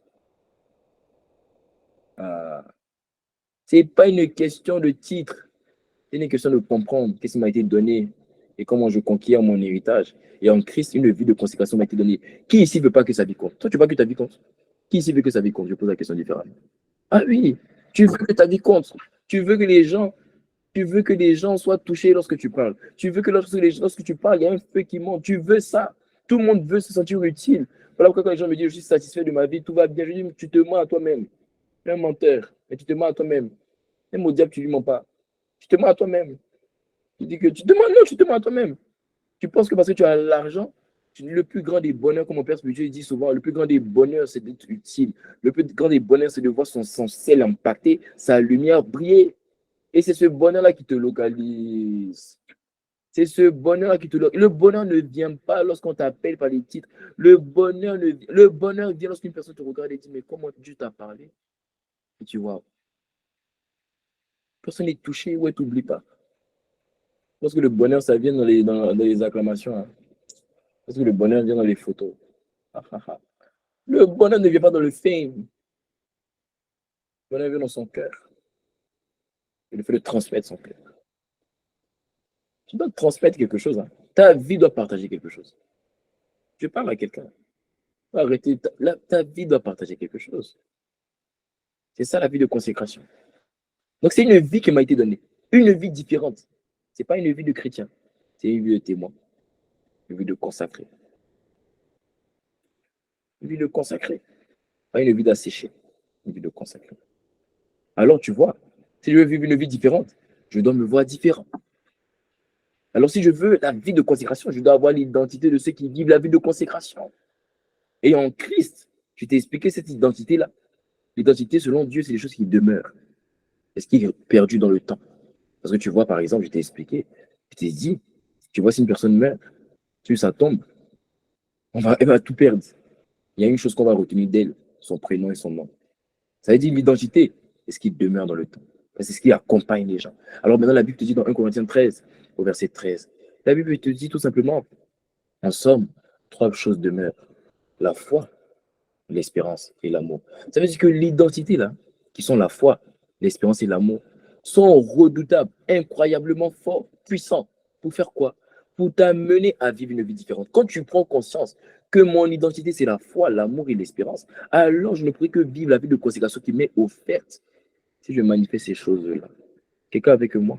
Ce n'est pas une question de titre, c'est une question de comprendre qu'est-ce qui m'a été donné et comment je conquiers mon héritage. Et en Christ, une vie de consécration m'a été donnée. Qui ici ne veut pas que sa vie compte? Toi, tu veux pas que ta vie compte? Qui ici veut que sa vie compte? Je pose la question différemment. Ah oui, tu veux que ta vie compte. Tu veux que les gens Tu veux que les gens soient touchés lorsque tu parles. Tu veux que lorsque tu parles, il y a un feu qui monte. Tu veux ça. Tout le monde veut se sentir utile. Voilà pourquoi quand les gens me disent, je suis satisfait de ma vie, tout va bien, je dis, tu te mens à toi-même. Tu es un menteur, mais tu te mens à toi-même. Même au diable, tu ne lui mens pas. Tu te mens à toi-même. Tu dis que tu te mens, non, tu te mens à toi-même. Tu penses que parce que tu as l'argent, le plus grand des bonheurs, comme mon père spirituel dit souvent, le plus grand des bonheurs, c'est d'être utile. Le plus grand des bonheurs, c'est de voir son ciel impacté, sa lumière briller. Et c'est ce bonheur-là qui te localise. C'est ce bonheur qui te localise. Le bonheur ne vient pas lorsqu'on t'appelle par les titres. Le bonheur vient lorsqu'une personne te regarde et dit, mais comment Dieu t'a parlé? Et tu vois, personne n'est touché, ouais, t'oublie pas. Parce que le bonheur, ça vient dans les acclamations. Hein. Parce que le bonheur vient dans les photos. Le bonheur ne vient pas dans le fame. Le bonheur vient dans son cœur. Il le fait de transmettre son cœur. Tu dois transmettre quelque chose. Hein. Ta vie doit partager quelque chose. Je parle à quelqu'un. Arrêtez. Ta vie doit partager quelque chose. C'est ça la vie de consécration. Donc c'est une vie qui m'a été donnée. Une vie différente. Ce n'est pas une vie de chrétien. C'est une vie de témoin. Une vie de consacré. Une vie de consacré. Pas une vie d'asséché. Une vie de consacré. Alors tu vois, si je veux vivre une vie différente, je dois me voir différent. Alors si je veux la vie de consécration, je dois avoir l'identité de ceux qui vivent la vie de consécration. Et en Christ, je t'ai expliqué cette identité-là. L'identité selon Dieu, c'est des choses qui demeurent. C'est ce qui est perdu dans le temps. Parce que tu vois, par exemple, je t'ai expliqué, je t'ai dit, tu vois, si une personne meurt, si ça tombe, elle va tout perdre. Il y a une chose qu'on va retenir d'elle, son prénom et son nom. Ça veut dire l'identité, c'est ce qui demeure dans le temps. C'est ce qui accompagne les gens. Alors maintenant, la Bible te dit dans 1 Corinthiens 13, au verset 13, la Bible te dit tout simplement, en somme, trois choses demeurent. La foi, l'espérance et l'amour. Ça veut dire que l'identité, là, qui sont la foi, l'espérance et l'amour, sont redoutables, incroyablement forts, puissants. Pour faire quoi? Pour t'amener à vivre une vie différente. Quand tu prends conscience que mon identité, c'est la foi, l'amour et l'espérance, alors je ne pourrai que vivre la vie de consécration qui m'est offerte si je manifeste ces choses-là. Quelqu'un avec moi?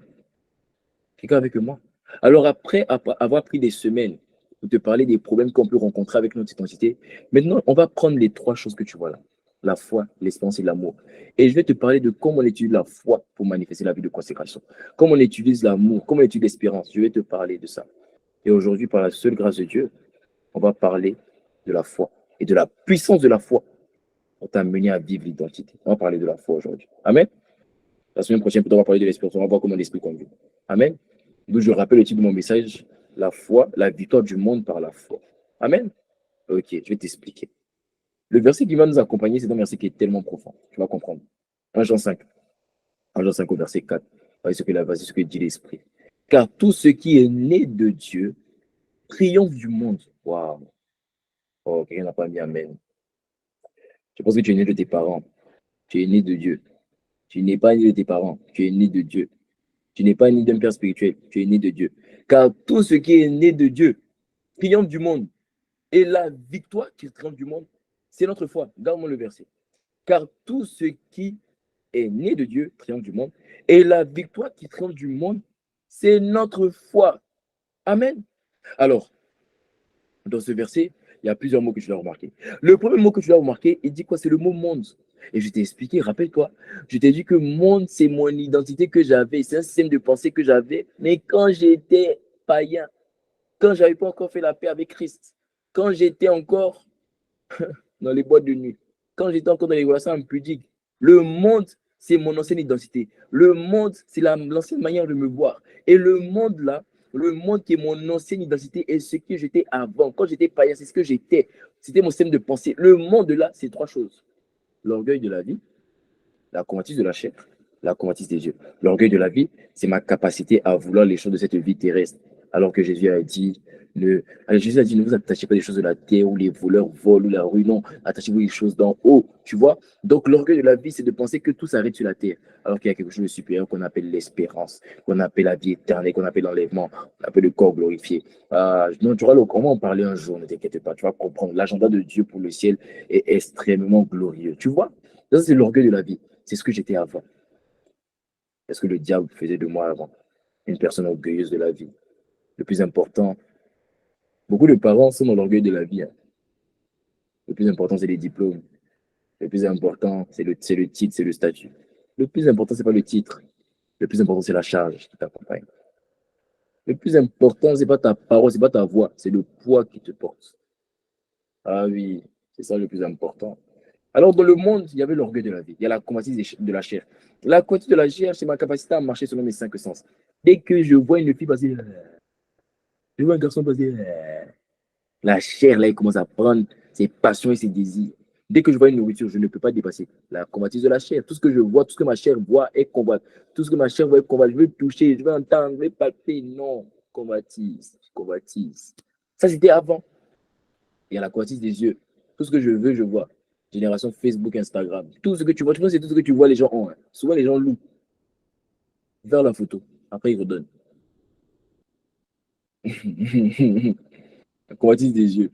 Quelqu'un avec moi? Alors après avoir pris des semaines pour te parler des problèmes qu'on peut rencontrer avec notre identité, maintenant, on va prendre les trois choses que tu vois là. La foi, l'espérance et l'amour. Et je vais te parler de comment on utilise la foi pour manifester la vie de consécration. Comment on utilise l'amour, comment on utilise l'espérance. Je vais te parler de ça. Et aujourd'hui, par la seule grâce de Dieu, on va parler de la foi et de la puissance de la foi pour t'amener à vivre l'identité. On va parler de la foi aujourd'hui. Amen. La semaine prochaine, peut-être on va parler de l'espérance. On va voir comment l'esprit conduit. Amen. Donc, je rappelle le titre de mon message, la foi, la victoire du monde par la foi. Amen. Ok, je vais t'expliquer. Le verset qui va nous accompagner, c'est un verset qui est tellement profond. Tu vas comprendre. 1 Jean 5. 1 Jean 5 au verset 4. Voici ce que dit l'Esprit. Car tout ce qui est né de Dieu triomphe du monde. Waouh. Oh, quelqu'un n'a pas mis Amen. Je pense que tu es né de tes parents. Tu es né de Dieu. Tu n'es pas né de tes parents. Tu es né de Dieu. Tu n'es pas né d'un père spirituel. Tu es né de Dieu. Car tout ce qui est né de Dieu triomphe du monde. Et la victoire qui triomphe du monde, c'est notre foi. Garde-moi le verset. Car tout ce qui est né de Dieu triomphe du monde. Et la victoire qui triomphe du monde, c'est notre foi. Amen. Alors, dans ce verset, il y a plusieurs mots que tu dois remarquer. Le premier mot que tu dois remarquer, il dit quoi? C'est le mot monde. Et je t'ai expliqué, rappelle-toi, je t'ai dit que monde, c'est mon identité que j'avais, c'est un système de pensée que j'avais, mais quand j'étais païen, quand je n'avais pas encore fait la paix avec Christ, quand j'étais encore dans les boîtes de nuit, quand j'étais encore dans les relations impudiques, le monde, c'est mon ancienne identité. Le monde, c'est l'ancienne manière de me voir. Et le monde là, le monde qui est mon ancienne identité est ce que j'étais avant. Quand j'étais païen, c'est ce que j'étais. C'était mon système de pensée. Le monde là, c'est trois choses. L'orgueil de la vie, la convoitise de la chair, la convoitise des yeux. L'orgueil de la vie, c'est ma capacité à vouloir les choses de cette vie terrestre. Alors que Jésus a dit, ne vous attachez pas des choses de la terre où les voleurs volent ou la rue, non, attachez-vous des choses d'en haut, tu vois. Donc l'orgueil de la vie, c'est de penser que tout s'arrête sur la terre, alors qu'il y a quelque chose de supérieur qu'on appelle l'espérance, qu'on appelle la vie éternelle, qu'on appelle l'enlèvement, qu'on appelle le corps glorifié. Non, tu vois, comment en parler un jour, ne t'inquiète pas, tu vas comprendre. L'agenda de Dieu pour le ciel est extrêmement glorieux, tu vois. Ça, c'est l'orgueil de la vie. C'est ce que j'étais avant. Est-ce que le diable faisait de moi avant une personne orgueilleuse de la vie? Le plus important, beaucoup de parents sont dans l'orgueil de la vie, hein. Le plus important, c'est les diplômes. Le plus important, c'est le titre, c'est le statut. Le plus important, c'est pas le titre. Le plus important, c'est la charge qui t'accompagne. Le plus important, c'est pas ta parole, c'est pas ta voix, c'est le poids qui te porte. Ah oui, c'est ça le plus important. Alors, dans le monde, il y avait l'orgueil de la vie. Il y a la convoitise de la chair. La convoitise de la chair, c'est ma capacité à marcher selon mes cinq sens. Dès que je vois une fille passer, je vois un garçon passer, la chair, là, il commence à prendre ses passions et ses désirs. Dès que je vois une nourriture, je ne peux pas dépasser. La convoitise de la chair. Tout ce que je vois, tout ce que ma chair voit est convoite. Tout ce que ma chair voit est convoite. Je veux toucher, je veux entendre, je veux palper. Non, convoitise, convoitise. Ça, c'était avant. Il y a la convoitise des yeux. Tout ce que je veux, je vois. Génération Facebook, Instagram. Tout ce que tu vois, c'est tout ce que tu vois, les gens ont, hein. Souvent, les gens louent vers la photo. Après, ils redonnent. La convoitise des yeux.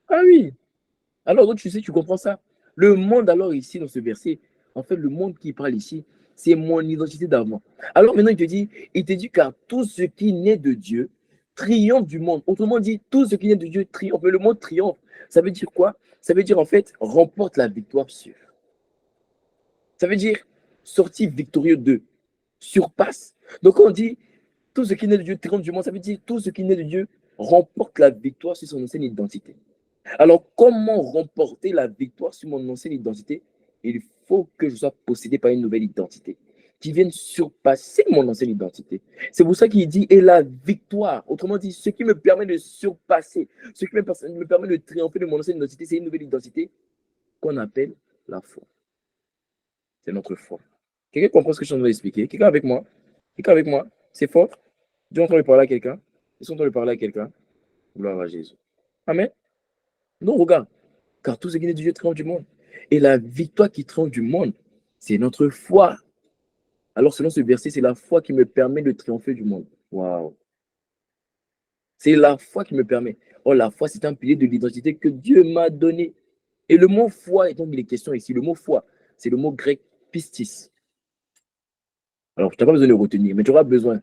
Ah oui. Alors, donc, tu sais, tu comprends ça. Le monde, alors, ici, dans ce verset, en fait, le monde qui parle ici, c'est mon identité d'avant. Alors, maintenant, il te dit, car tout ce qui naît de Dieu triomphe du monde. Autrement dit, tout ce qui naît de Dieu triomphe. Mais le monde triomphe. Ça veut dire quoi? Ça veut dire, en fait, remporte la victoire sur. Ça veut dire sortir victorieux d'eux, surpasse. Donc, quand on dit tout ce qui naît de Dieu triomphe du monde, ça veut dire tout ce qui naît de Dieu remporte la victoire sur son ancienne identité. Alors, comment remporter la victoire sur mon ancienne identité? Il faut que je sois possédé par une nouvelle identité qui vienne surpasser mon ancienne identité. C'est pour ça qu'il dit, et la victoire, autrement dit, ce qui me permet de surpasser, ce qui me permet de triompher de mon ancienne identité, c'est une nouvelle identité qu'on appelle la foi. C'est notre foi. Quelqu'un comprend ce que je suis en train d'expliquer? Quelqu'un avec moi? Quelqu'un avec moi? C'est fort? Dieu est en train de parler à quelqu'un? Ils sont en train de parler à quelqu'un? Gloire à Jésus. Amen. Non, regarde. Car tout ce qui est de Dieu triomphe du monde. Et la victoire qui triomphe du monde, c'est notre foi. Alors, selon ce verset, c'est la foi qui me permet de triompher du monde. Waouh! C'est la foi qui me permet. Oh, la foi, c'est un pilier de l'identité que Dieu m'a donné. Et le mot foi, et donc il est question ici, le mot foi, c'est le mot grec pistis. Alors, tu n'as pas besoin de le retenir, mais tu auras besoin.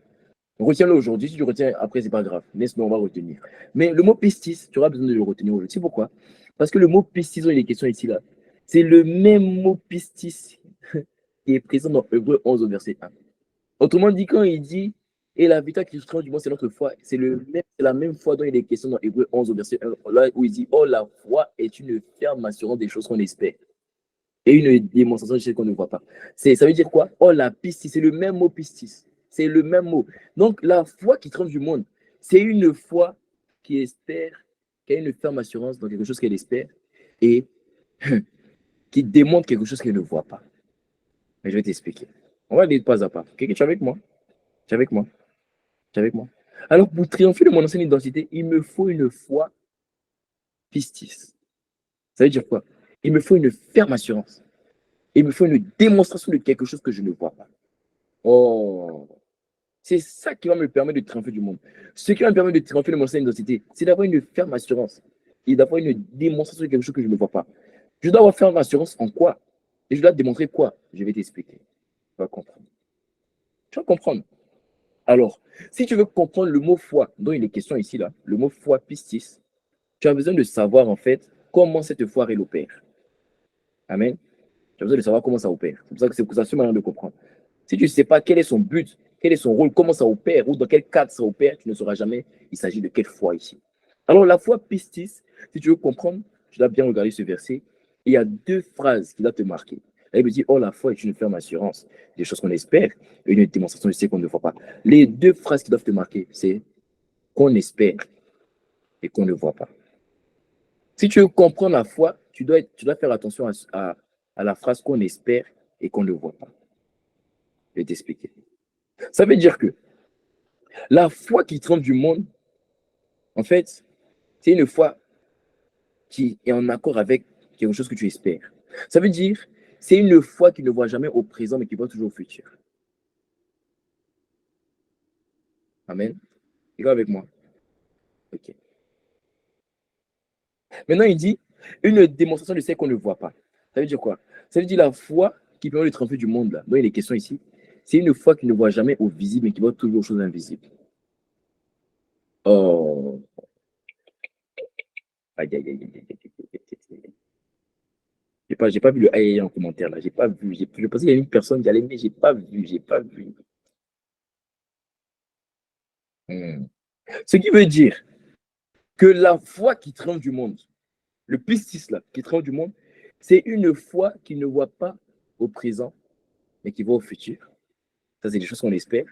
Retiens-le aujourd'hui. Si tu retiens après, c'est pas grave. Laisse-nous, on va retenir. Mais le mot pistis, tu auras besoin de le retenir aujourd'hui. C'est pourquoi? Parce que le mot pistis, dont il est question ici, là, c'est le même mot pistis qui est présent dans Hébreu 11 au verset 1. Autrement dit, quand il dit et la victoire qui se du monde, c'est notre foi, c'est la même foi dont il est question dans Hébreu 11 au verset 1, là où il dit oh, la foi est une ferme assurance des choses qu'on espère et une démonstration de choses qu'on ne voit pas. Ça veut dire quoi? Oh, la pistis, c'est le même mot pistis. C'est le même mot. Donc, la foi qui triomphe du monde, c'est une foi qui espère, qui a une ferme assurance dans quelque chose qu'elle espère et qui démontre quelque chose qu'elle ne voit pas. Mais je vais t'expliquer. On va aller pas à pas. Tu es avec moi? Tu es avec moi? Tu es avec moi? Alors, pour triompher de mon ancienne identité, il me faut une foi pistis. Ça veut dire quoi? Il me faut une ferme assurance. Il me faut une démonstration de quelque chose que je ne vois pas. Oh, c'est ça qui va me permettre de triompher du monde. Ce qui va me permettre de triompher de mon ancienne identité, c'est d'avoir une ferme assurance et d'avoir une démonstration de quelque chose que je ne vois pas. Je dois avoir ferme assurance en quoi? Et je dois démontrer quoi? Je vais t'expliquer. Tu vas comprendre. Tu vas comprendre. Alors, si tu veux comprendre le mot foi dont il est question ici, là, le mot foi pistis, tu as besoin de savoir en fait comment cette foi elle opère. Amen. Tu as besoin de savoir comment ça opère. C'est pour ça que c'est manière de comprendre. Si tu ne sais pas quel est son but, quel est son rôle, comment ça opère, ou dans quel cadre ça opère, tu ne sauras jamais il s'agit de quelle foi ici. Alors, la foi pistis, si tu veux comprendre, tu dois bien regarder ce verset. Il y a deux phrases qui doivent te marquer. Là, il me dit, oh, la foi est une ferme assurance des choses qu'on espère et une démonstration de ce qu'on ne voit pas. Les deux phrases qui doivent te marquer, c'est qu'on espère et qu'on ne voit pas. Si tu veux comprendre la foi, tu dois faire attention à la phrase qu'on espère et qu'on ne voit pas. Je vais t'expliquer. Ça veut dire que la foi qui triomphe du monde, en fait, c'est une foi qui est en accord avec quelque chose que tu espères. Ça veut dire, c'est une foi qui ne voit jamais au présent, mais qui voit toujours au futur. Amen. Regarde avec moi. Ok. Maintenant, il dit une démonstration de ce qu'on ne voit pas. Ça veut dire quoi? Ça veut dire la foi qui permet de triompher du monde, là, dont il est question ici. C'est une foi qui ne voit jamais au visible, mais qui voit toujours aux choses invisibles. Oh. Aïe, aïe, aïe, aïe, aïe, aïe, aïe, aïe, aïe. J'ai pas vu le aïe aïe en commentaire là. J'ai pas vu. Je pensais qu'il y avait une personne qui allait, mais j'ai pas vu. J'ai pas vu. Hmm. Ce qui veut dire que la foi qui triomphe du monde, le pistis là, qui triomphe du monde, c'est une foi qui ne voit pas au présent, mais qui voit au futur. Ça, c'est des choses qu'on espère.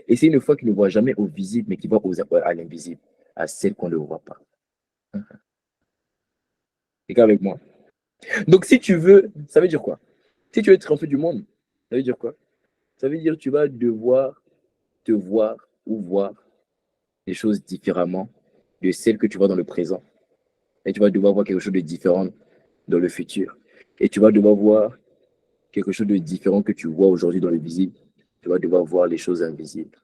Et c'est une foi qui ne voit jamais au visible, mais qui voit à l'invisible, à celle qu'on ne voit pas. C'est avec moi. Donc, si tu veux, ça veut dire quoi? Si tu veux triompher du monde, ça veut dire quoi? Ça veut dire que tu vas devoir te voir ou voir les choses différemment de celles que tu vois dans le présent. Et tu vas devoir voir quelque chose de différent dans le futur. Et tu vas devoir voir quelque chose de différent que tu vois aujourd'hui dans le visible. Tu vas devoir voir les choses invisibles.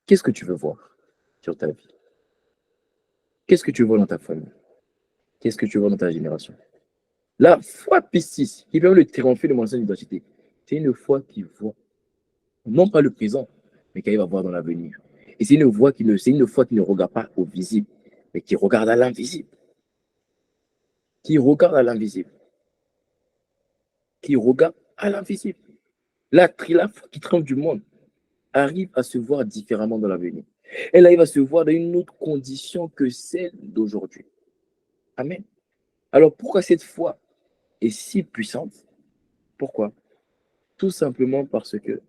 Qu'est-ce que tu veux voir sur ta vie? Qu'est-ce que tu vois dans ta famille? Qu'est-ce que tu vois dans ta génération? La foi P6 qui permet de triompher de mon ancienne identité, c'est une foi qui voit, non pas le présent, mais qui arrive à voir dans l'avenir. Et c'est une foi qui ne regarde pas au visible, mais qui regarde à l'invisible. Qui regarde à l'invisible. Qui regarde à l'invisible. La foi qui triomphe du monde arrive à se voir différemment dans l'avenir. Elle arrive à se voir dans une autre condition que celle d'aujourd'hui. Amen. Alors pourquoi cette foi est si puissante? Pourquoi? Tout simplement parce que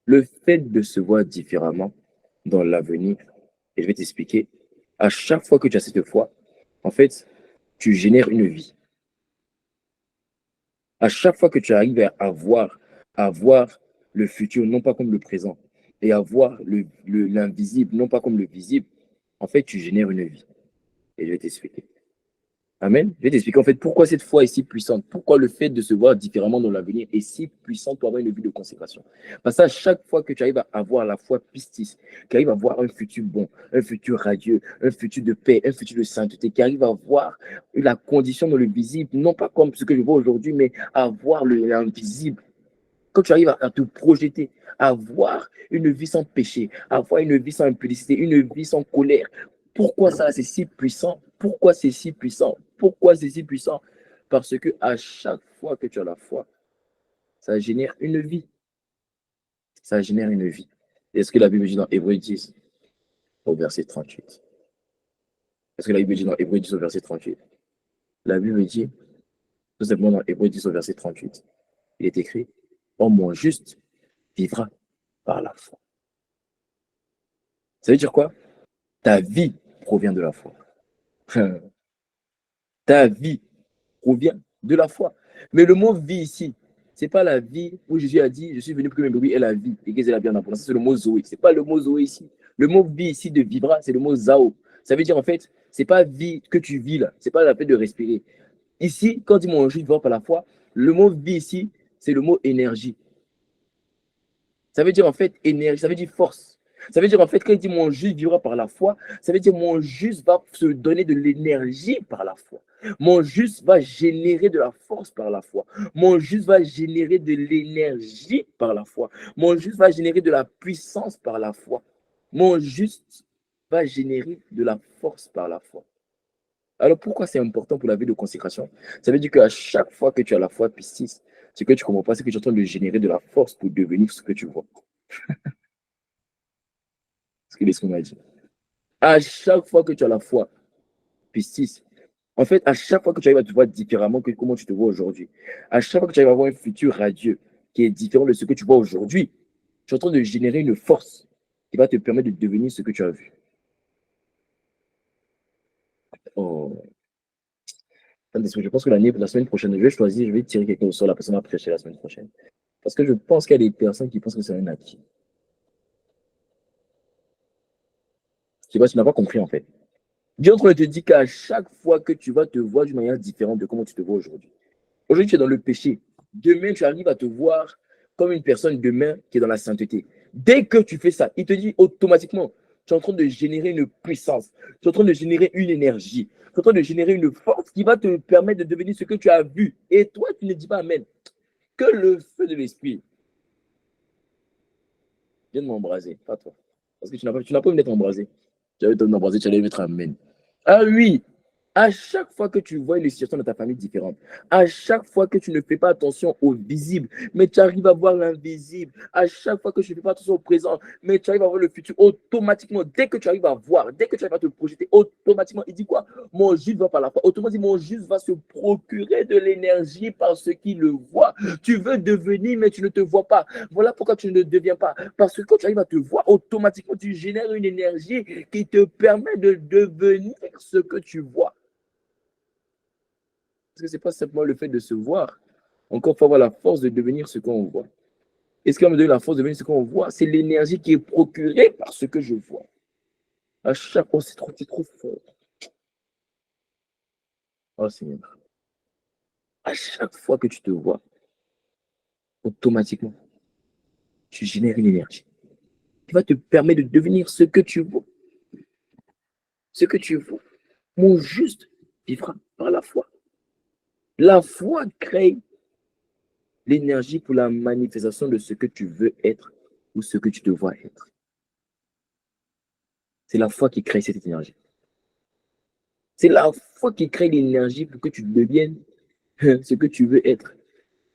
le fait de se voir différemment dans l'avenir, et je vais t'expliquer, à chaque fois que tu as cette foi, en fait, tu génères une vie. À chaque fois que tu arrives à voir le futur, non pas comme le présent, et à voir l'invisible, non pas comme le visible, en fait, tu génères une vie. Et je vais t'expliquer. Amen. Je vais t'expliquer en fait pourquoi cette foi est si puissante, pourquoi le fait de se voir différemment dans l'avenir est si puissant pour avoir une vie de consécration. Parce qu'à chaque fois que tu arrives à avoir la foi pistis, qui arrive à voir un futur bon, un futur radieux, un futur de paix, un futur de sainteté, qui arrive à voir la condition dans le visible, non pas comme ce que je vois aujourd'hui, mais à voir l'invisible. Quand tu arrives à te projeter, à voir une vie sans péché, à voir une vie sans impudicité, une vie sans colère. Pourquoi ça, c'est si puissant? Pourquoi c'est si puissant? Pourquoi c'est si puissant? Parce que à chaque fois que tu as la foi, ça génère une vie. Ça génère une vie. Est-ce que la Bible dit dans Hébreu 10, au verset 38? Est-ce que la Bible dit dans Hébreu 10, au verset 38? La Bible dit, tout simplement dans Hébreu 10, au verset 38, il est écrit, oh mon juste vivra par la foi. Ça veut dire quoi? Ta vie provient de la foi. Ta vie provient de la foi. Mais le mot vie ici, c'est pas la vie où Jésus a dit, je suis venu pour que mes brebis aient la vie et qu'ils aient la vie en abondance. C'est le mot Zoé. C'est pas le mot Zoé ici. Le mot vie ici de vivra, c'est le mot Zao. Ça veut dire en fait, c'est pas vie que tu vis là. C'est pas la peine de respirer. Ici, quand il mon juste vivra par la foi, le mot vie ici, c'est le mot énergie. Ça veut dire en fait énergie, ça veut dire force. Ça veut dire en fait, quand il dit mon juste vivra par la foi, ça veut dire mon juste va se donner de l'énergie par la foi. Mon juste va générer de la force par la foi. Mon juste va générer de l'énergie par la foi. Mon juste va générer de la puissance par la foi. Mon juste va générer de la force par la foi. Alors pourquoi c'est important pour la vie de consécration? Ça veut dire qu'à chaque fois que tu as la foi piscis, ce que tu ne comprends pas, c'est que tu es en train de générer de la force pour devenir ce que tu vois. Ce que l'esprit m'a dit. À chaque fois que tu as la foi piscis, en fait, à chaque fois que tu arrives à te voir différemment que comment tu te vois aujourd'hui, à chaque fois que tu arrives à avoir un futur radieux qui est différent de ce que tu vois aujourd'hui, tu es en train de générer une force qui va te permettre de devenir ce que tu as vu. Oh. Je pense que la semaine prochaine, je vais tirer quelqu'un au sort, la personne va prêcher la semaine prochaine. Parce que je pense qu'il y a des personnes qui pensent que c'est un acquis. Je sais pas si tu n'as pas compris en fait. Dieu te dit qu'à chaque fois que tu vas te voir d'une manière différente de comment tu te vois aujourd'hui. Aujourd'hui, tu es dans le péché. Demain, tu arrives à te voir comme une personne demain qui est dans la sainteté. Dès que tu fais ça, il te dit automatiquement, tu es en train de générer une puissance, tu es en train de générer une énergie, tu es en train de générer une force qui va te permettre de devenir ce que tu as vu. Et toi, tu ne dis pas Amen. Que le feu de l'esprit Viens de m'embraser, pas toi. Parce que tu n'as pas envie d'être embrasé. Tu avais envie d'embraser, tu allais mettre amen. Ah oui, à chaque fois que tu vois une situation dans ta famille différente, à chaque fois que tu ne fais pas attention au visible, mais tu arrives à voir l'invisible, à chaque fois que tu ne fais pas attention au présent, mais tu arrives à voir le futur, automatiquement, dès que tu arrives à voir, dès que tu arrives à te projeter, automatiquement, il dit quoi? Mon juste va par la foi. Automatiquement, mon juste va se procurer de l'énergie par ce qu'il le voit. Tu veux devenir, mais tu ne te vois pas. Voilà pourquoi tu ne deviens pas. Parce que quand tu arrives à te voir, automatiquement, tu génères une énergie qui te permet de devenir ce que tu vois. Parce que ce n'est pas simplement le fait de se voir. Encore, il faut avoir la force de devenir ce qu'on voit. Et ce qui va me donner la force de devenir ce qu'on voit, c'est l'énergie qui est procurée par ce que je vois. À chaque fois, c'est trop fort. Oh Seigneur. À chaque fois que tu te vois, automatiquement, tu génères une énergie qui va te permettre de devenir ce que tu vois. Ce que tu vois. Mon juste vivra par la foi. La foi crée l'énergie pour la manifestation de ce que tu veux être ou ce que tu te vois être. C'est la foi qui crée cette énergie. C'est la foi qui crée l'énergie pour que tu deviennes ce que tu veux être.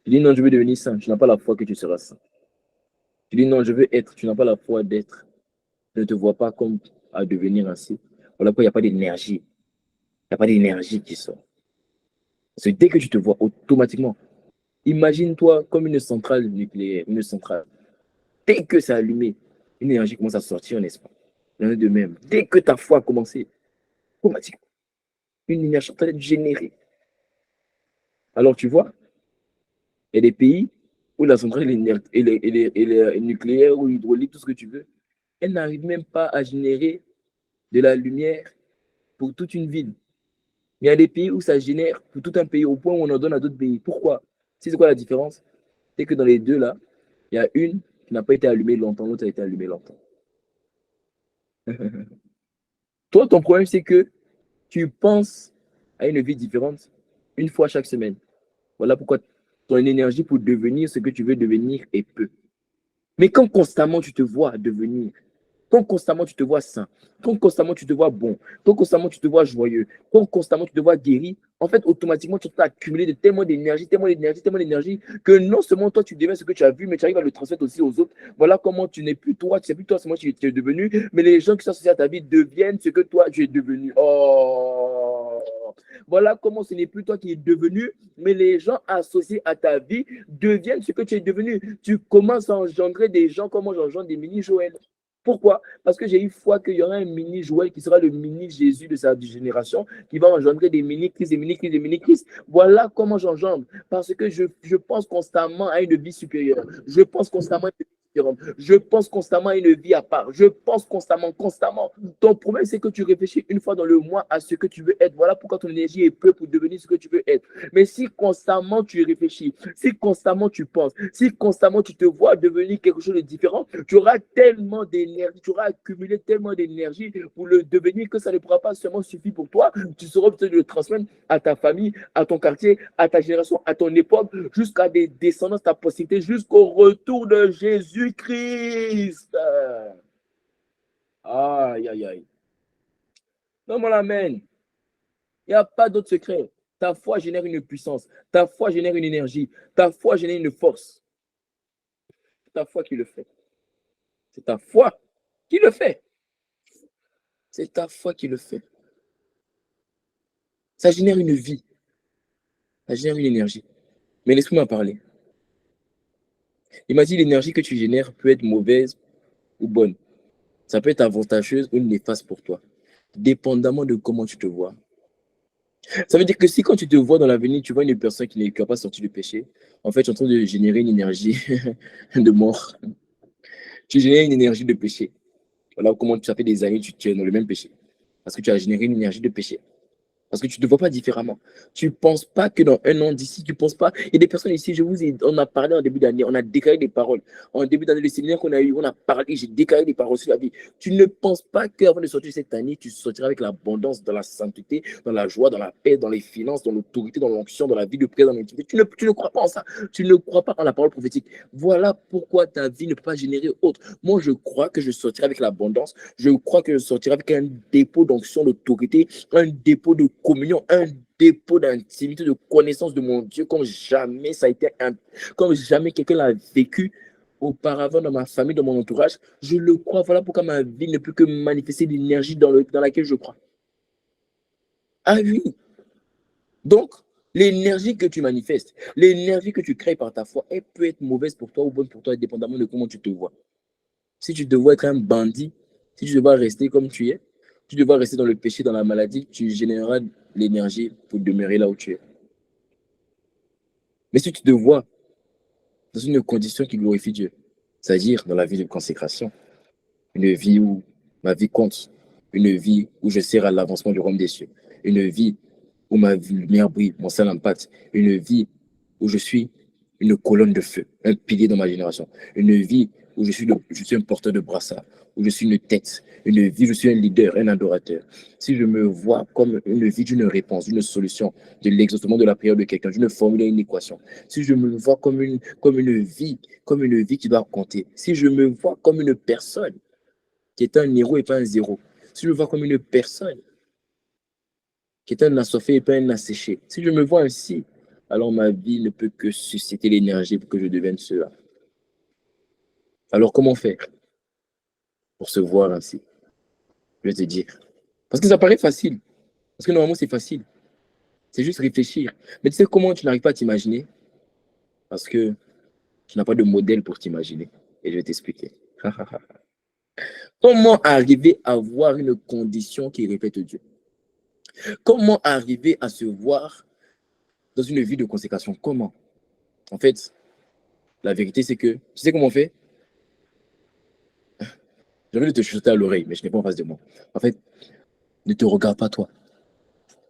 Tu dis non, je veux devenir saint. Tu n'as pas la foi que tu seras saint. Tu dis non, je veux être. Tu n'as pas la foi d'être. Tu ne te vois pas comme à devenir ainsi. Voilà pourquoi il n'y a pas d'énergie. Il n'y a pas d'énergie qui sort. C'est dès que tu te vois automatiquement. Imagine-toi comme une centrale nucléaire, une centrale. Dès que c'est allumé, une énergie commence à sortir, n'est-ce pas? L'un de même. Dès que ta foi a commencé, automatiquement, une énergie est en train d'être générée. Alors tu vois, il y a des pays où la centrale est nucléaire ou hydraulique, tout ce que tu veux, elle n'arrive même pas à générer de la lumière pour toute une ville. Mais il y a des pays où ça génère pour tout un pays, au point où on en donne à d'autres pays. Pourquoi? C'est quoi la différence? C'est que dans les deux là, il y a une qui n'a pas été allumée longtemps, l'autre a été allumée longtemps. Toi, ton problème, c'est que tu penses à une vie différente une fois chaque semaine. Voilà pourquoi ton énergie pour devenir ce que tu veux devenir est peu. Mais quand constamment tu te vois devenir, quand constamment tu te vois sain, quand constamment tu te vois bon, quand constamment tu te vois joyeux, quand constamment tu te vois guéri, en fait, automatiquement, tu as accumulé de tellement d'énergie, tellement d'énergie, tellement d'énergie, que non seulement toi, tu deviens ce que tu as vu, mais tu arrives à le transmettre aussi aux autres. Voilà comment tu n'es plus toi, tu sais plus toi, c'est moi qui es devenu, mais les gens qui sont associés à ta vie deviennent ce que toi, tu es devenu. Oh! Voilà comment ce n'est plus toi qui es devenu, mais les gens associés à ta vie deviennent ce que tu es devenu. Tu commences à engendrer des gens comme moi j'engendre des mini-Joël. Pourquoi? Parce que j'ai eu foi qu'il y aura un mini Joël qui sera le mini Jésus de sa génération, qui va engendrer des mini-Christ, des mini-Christ, des mini-Christ. Voilà comment j'engendre. Parce que je pense constamment à une vie supérieure. Je pense constamment à une vie différente. Je pense constamment à une vie à part. Je pense constamment, constamment. Ton problème, c'est que tu réfléchis une fois dans le mois à ce que tu veux être. Voilà pourquoi ton énergie est peu pour devenir ce que tu veux être. Mais si constamment tu réfléchis, si constamment tu penses, si constamment tu te vois devenir quelque chose de différent, tu auras tellement d'énergie, tu auras accumulé tellement d'énergie pour le devenir que ça ne pourra pas seulement suffire pour toi. Tu seras obligé de le transmettre à ta famille, à ton quartier, à ta génération, à ton époque, jusqu'à des descendants, ta possibilité, jusqu'au retour de Jésus-Christ. Aïe, aïe, aïe. Non, mon amen. Il n'y a pas d'autre secret. Ta foi génère une puissance. Ta foi génère une énergie. Ta foi génère une force. C'est ta foi qui le fait. C'est ta foi qui le fait. C'est ta foi qui le fait. Ça génère une vie. Ça génère une énergie. Mais l'esprit m'a parlé. Il m'a dit l'énergie que tu génères peut être mauvaise ou bonne. Ça peut être avantageuse ou néfaste pour toi. Dépendamment de comment tu te vois. Ça veut dire que si quand tu te vois dans l'avenir, tu vois une personne qui n'est pas sortie du péché, en fait, tu es en train de générer une énergie de mort. Tu génères une énergie de péché. Voilà comment ça fait des années que tu es dans le même péché. Parce que tu as généré une énergie de péché. Parce que tu ne te vois pas différemment. Tu ne penses pas que dans un an d'ici, tu ne penses pas. Il y a des personnes ici, on a parlé en début d'année, on a déclaré des paroles. En début d'année, le séminaire qu'on a eu, on a parlé, j'ai déclaré des paroles sur la vie. Tu ne penses pas qu'avant de sortir cette année, tu sortiras avec l'abondance, dans la sainteté, dans la joie, dans la paix, dans les finances, dans l'autorité, dans l'onction, dans la vie de prière, dans l'intimité. Tu ne crois pas en ça. Tu ne crois pas en la parole prophétique. Voilà pourquoi ta vie ne peut pas générer autre. Moi, je crois que je sortirai avec l'abondance. Je crois que je sortirai avec un dépôt d'onction, d'autorité, un dépôt de communion, un dépôt d'intimité, de connaissance de mon Dieu, comme jamais ça a été, comme jamais quelqu'un l'a vécu auparavant dans ma famille, dans mon entourage. Je le crois. Voilà pourquoi ma vie ne peut que manifester l'énergie dans laquelle je crois. Ah oui. Donc, l'énergie que tu manifestes, l'énergie que tu crées par ta foi, elle peut être mauvaise pour toi ou bonne pour toi, dépendamment de comment tu te vois. Si tu te vois être un bandit, si tu dois rester comme tu es, tu dois rester dans le péché, dans la maladie, tu généreras l'énergie pour demeurer là où tu es. Mais si tu te vois dans une condition qui glorifie Dieu, c'est-à-dire dans la vie de consécration, une vie où ma vie compte, une vie où je sers à l'avancement du royaume des cieux, une vie où ma lumière brille, mon sang impacte, une vie où je suis une colonne de feu, un pilier dans ma génération, une vie où je suis un porteur de brassard, où je suis une tête, une vie, où je suis un leader, un adorateur. Si je me vois comme une vie d'une réponse, d'une solution, de l'exaucement de la prière de quelqu'un, d'une formule, une équation, si je me vois comme une vie qui doit compter, si je me vois comme une personne qui est un héros et pas un zéro, si je me vois comme une personne qui est un assoiffé et pas un asséché, si je me vois ainsi, alors ma vie ne peut que susciter l'énergie pour que je devienne cela. Alors comment faire pour se voir ainsi? Je vais te dire. Parce que ça paraît facile. Parce que normalement, c'est facile. C'est juste réfléchir. Mais tu sais comment tu n'arrives pas à t'imaginer? Parce que tu n'as pas de modèle pour t'imaginer. Et je vais t'expliquer. Comment arriver à voir une condition qui répète Dieu? Comment arriver à se voir dans une vie de consécration? Comment? En fait, la vérité, c'est que, tu sais comment on fait? J'ai envie de te chuchoter à l'oreille, mais je n'ai pas en face de moi. En fait, ne te regarde pas toi.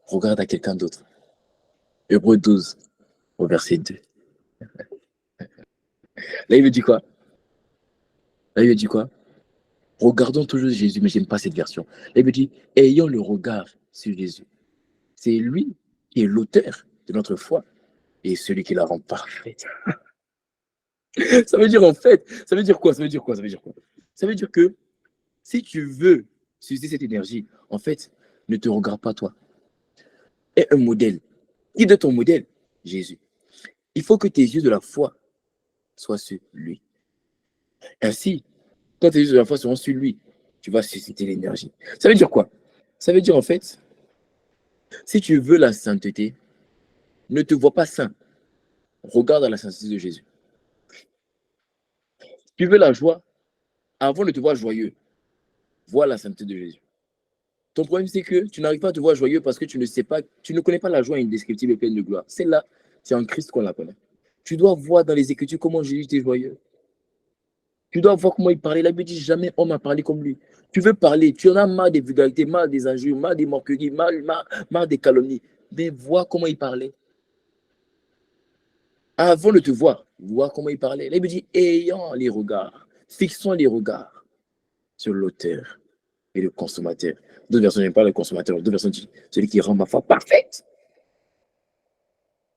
Regarde à quelqu'un d'autre. Hébreux 12, au verset 2. Là, il me dit quoi? Là, il me dit quoi? Regardons toujours Jésus, mais j'aime pas cette version. Là, il me dit, ayons le regard sur Jésus. C'est lui qui est l'auteur de notre foi et celui qui la rend parfaite. Ça veut dire en fait, ça veut dire quoi? Ça veut dire quoi? Ça veut dire quoi? Ça veut dire que si tu veux susciter cette énergie, en fait, ne te regarde pas toi. Aie un modèle. Qui est ton modèle? Jésus. Il faut que tes yeux de la foi soient sur lui. Ainsi, quand tes yeux de la foi seront sur lui, tu vas susciter l'énergie. Ça veut dire quoi? Ça veut dire en fait, si tu veux la sainteté, ne te vois pas saint. Regarde à la sainteté de Jésus. Si tu veux la joie, avant de te voir joyeux, vois la sainteté de Jésus. Ton problème, c'est que tu n'arrives pas à te voir joyeux parce que tu ne sais pas, tu ne connais pas la joie indescriptible et pleine de gloire. Celle-là, c'est en Christ qu'on la connaît. Tu dois voir dans les Écritures comment Jésus était joyeux. Tu dois voir comment il parlait. La Bible dit jamais homme a parlé comme lui. Tu veux parler, tu en as marre des vulgarités, marre des injures, marre des moqueries, marre des calomnies. Mais vois comment il parlait. Avant de te voir, vois comment il parlait. La Bible dit ayant les regards, fixons les regards sur l'auteur et le consommateur. D'autres versions n'aiment pas le consommateur. D'autres versions disent celui qui rend ma foi parfaite.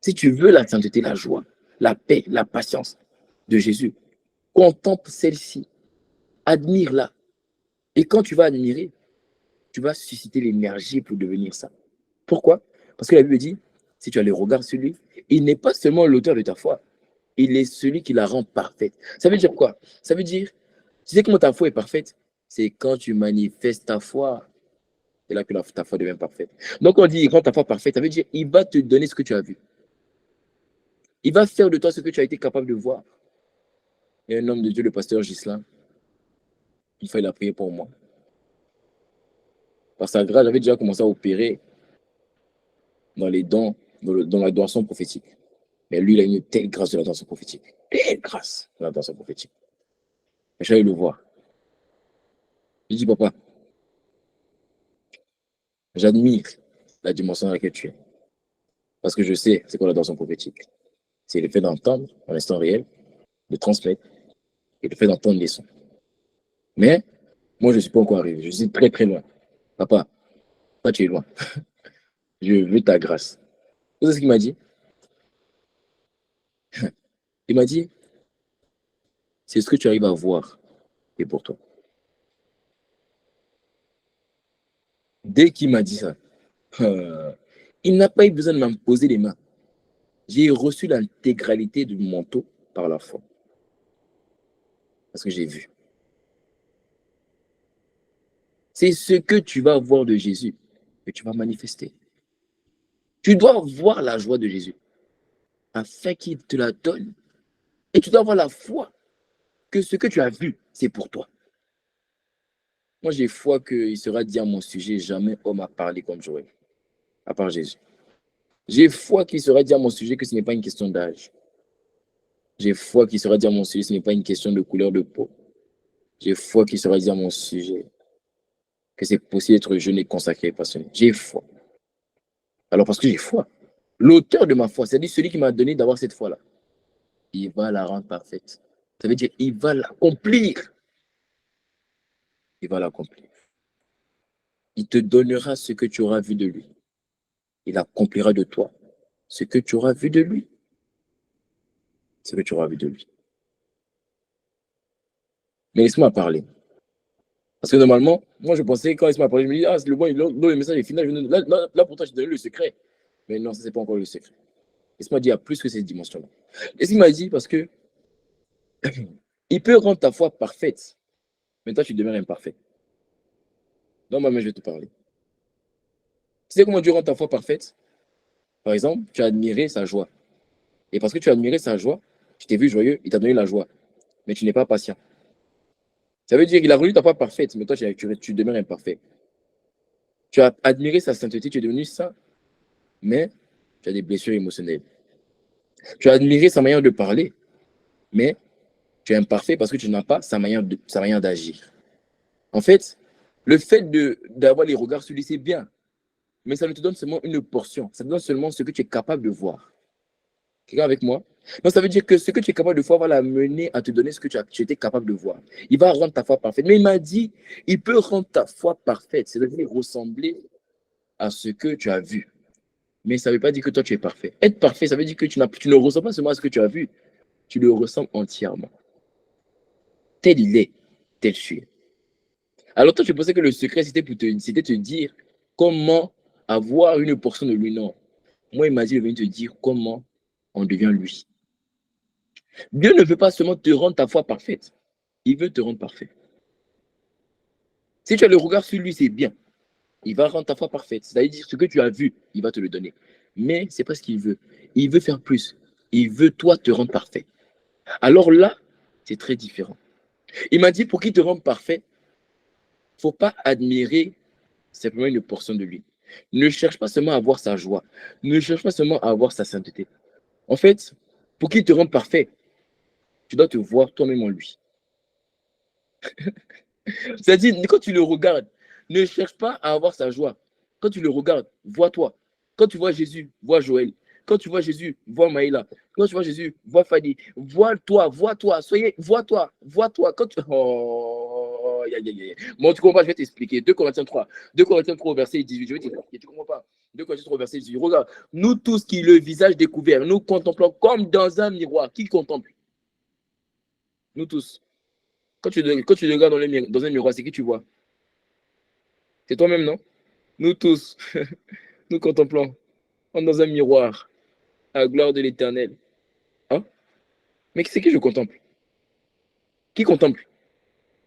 Si tu veux la sainteté, la joie, la paix, la patience de Jésus, contemple celle-ci, admire-la. Et quand tu vas admirer, tu vas susciter l'énergie pour devenir ça. Pourquoi? Parce que la Bible dit, si tu as le regard sur lui, il n'est pas seulement l'auteur de ta foi, il est celui qui la rend parfaite. Ça veut dire quoi? Ça veut dire, tu sais comment ta foi est parfaite? C'est quand tu manifestes ta foi, c'est là que ta foi devient parfaite. Donc on dit, quand ta foi est parfaite, ça veut dire, il va te donner ce que tu as vu. Il va faire de toi ce que tu as été capable de voir. Il y a un homme de Dieu, le pasteur Ghislain, une fois il a prié pour moi. Par sa grâce, j'avais déjà commencé à opérer dans les dons, dans l'adoration prophétique. Mais lui, il a une telle grâce de l'adoration prophétique. Telle grâce de l'adoration prophétique. Et j'allais le voir. Je dis, papa, j'admire la dimension dans laquelle tu es. Parce que je sais, c'est quoi l'adoration prophétique. C'est le fait d'entendre en instant réel, de transmettre, et le fait d'entendre les sons. Mais moi, je ne suis pas encore arrivé. Je suis très, très loin. Papa, toi, tu es loin. Je veux ta grâce. Vous savez ce qu'il m'a dit? Il m'a dit, c'est ce que tu arrives à voir et pour toi. Dès qu'il m'a dit ça, euh, il n'a pas eu besoin de m'imposer les mains. J'ai reçu l'intégralité du manteau par la foi. Parce que j'ai vu. C'est ce que tu vas voir de Jésus que tu vas manifester. Tu dois voir la joie de Jésus afin qu'il te la donne. Et tu dois avoir la foi que ce que tu as vu, c'est pour toi. Moi, j'ai foi qu'il sera dit à mon sujet, jamais homme a parlé comme Joël, à part Jésus. J'ai foi qu'il sera dit à mon sujet que ce n'est pas une question d'âge. J'ai foi qu'il sera dit à mon sujet que ce n'est pas une question de couleur de peau. J'ai foi qu'il sera dit à mon sujet que c'est possible d'être jeune et consacré et passionné. J'ai foi. Alors parce que j'ai foi. L'auteur de ma foi, c'est-à-dire celui qui m'a donné d'avoir cette foi-là, il va la rendre parfaite. Ça veut dire il va l'accomplir. Il va l'accomplir. Il te donnera ce que tu auras vu de lui. Il accomplira de toi ce que tu auras vu de lui. Ce que tu auras vu de lui. Mais laisse-moi parler. Parce que normalement, moi je pensais, quand laisse-moi parler, je me dis, ah, c'est le bon, le message est final. Là, pourtant, je donne le secret. Mais non, ça, c'est pas encore le secret. Laisse-moi dire, il y a plus que cette dimension-là. Et ce qu'il m'a dit, parce que il peut rendre ta foi parfaite, mais toi, tu demeures imparfait. Non, moi, je vais te parler. Tu sais comment Dieu rend ta foi parfaite? Par exemple, tu as admiré sa joie. Et parce que tu as admiré sa joie, tu t'es vu joyeux, il t'a donné la joie. Mais tu n'es pas patient. Ça veut dire qu'il a rendu ta foi parfaite, mais toi, tu demeures imparfait. Tu as admiré sa sainteté, tu es devenu saint, mais tu as des blessures émotionnelles. Tu as admiré sa manière de parler, mais tu es imparfait parce que tu n'as pas sa manière d'agir. En fait, le fait d'avoir les regards sur lui, c'est bien, mais ça ne te donne seulement une portion. Ça te donne seulement ce que tu es capable de voir. Quelqu'un avec moi? Donc, ça veut dire que ce que tu es capable de voir va l'amener à te donner ce que tu étais capable de voir. Il va rendre ta foi parfaite. Mais il m'a dit, il peut rendre ta foi parfaite, c'est-à-dire ressembler à ce que tu as vu. Mais ça ne veut pas dire que toi, tu es parfait. Être parfait, ça veut dire que tu ne ressens pas seulement à ce que tu as vu, tu le ressens entièrement. Tel il est, tel tu es. Alors toi, tu pensais que le secret, c'était te dire comment avoir une portion de lui. Non. Moi, il m'a dit de venir te dire comment on devient lui. Dieu ne veut pas seulement te rendre ta foi parfaite. Il veut te rendre parfait. Si tu as le regard sur lui, c'est bien. Il va rendre ta foi parfaite. C'est-à-dire ce que tu as vu, il va te le donner. Mais ce n'est pas ce qu'il veut. Il veut faire plus. Il veut, toi, te rendre parfait. Alors là, c'est très différent. Il m'a dit, pour qu'il te rende parfait, il ne faut pas admirer simplement une portion de lui. Ne cherche pas seulement à avoir sa joie. Ne cherche pas seulement à avoir sa sainteté. En fait, pour qu'il te rende parfait, tu dois te voir toi-même en lui. C'est-à-dire, quand tu le regardes, ne cherche pas à avoir sa joie. Quand tu le regardes, vois-toi. Quand tu vois Jésus, vois Joël. Quand tu vois Jésus, vois Maïla. Quand tu vois Jésus, vois Fanny. Vois-toi, vois-toi. Vois-toi, vois-toi. Quand tu... Oh, Bon, tu comprends pas, je vais t'expliquer. 2 Corinthiens 3. 2 Corinthiens 3, verset 18. Je vais t'expliquer. Tu comprends pas? 2 Corinthiens 3, verset 18. Regarde, nous tous qui le visage découvert, nous contemplons comme dans un miroir. Qui contemple? Nous tous. Quand tu regardes dans un miroir, c'est qui tu vois? C'est toi-même, non? Nous tous, nous contemplons comme dans un miroir à la gloire de l'Éternel. Hein? Mais c'est qui je contemple? Qui contemple?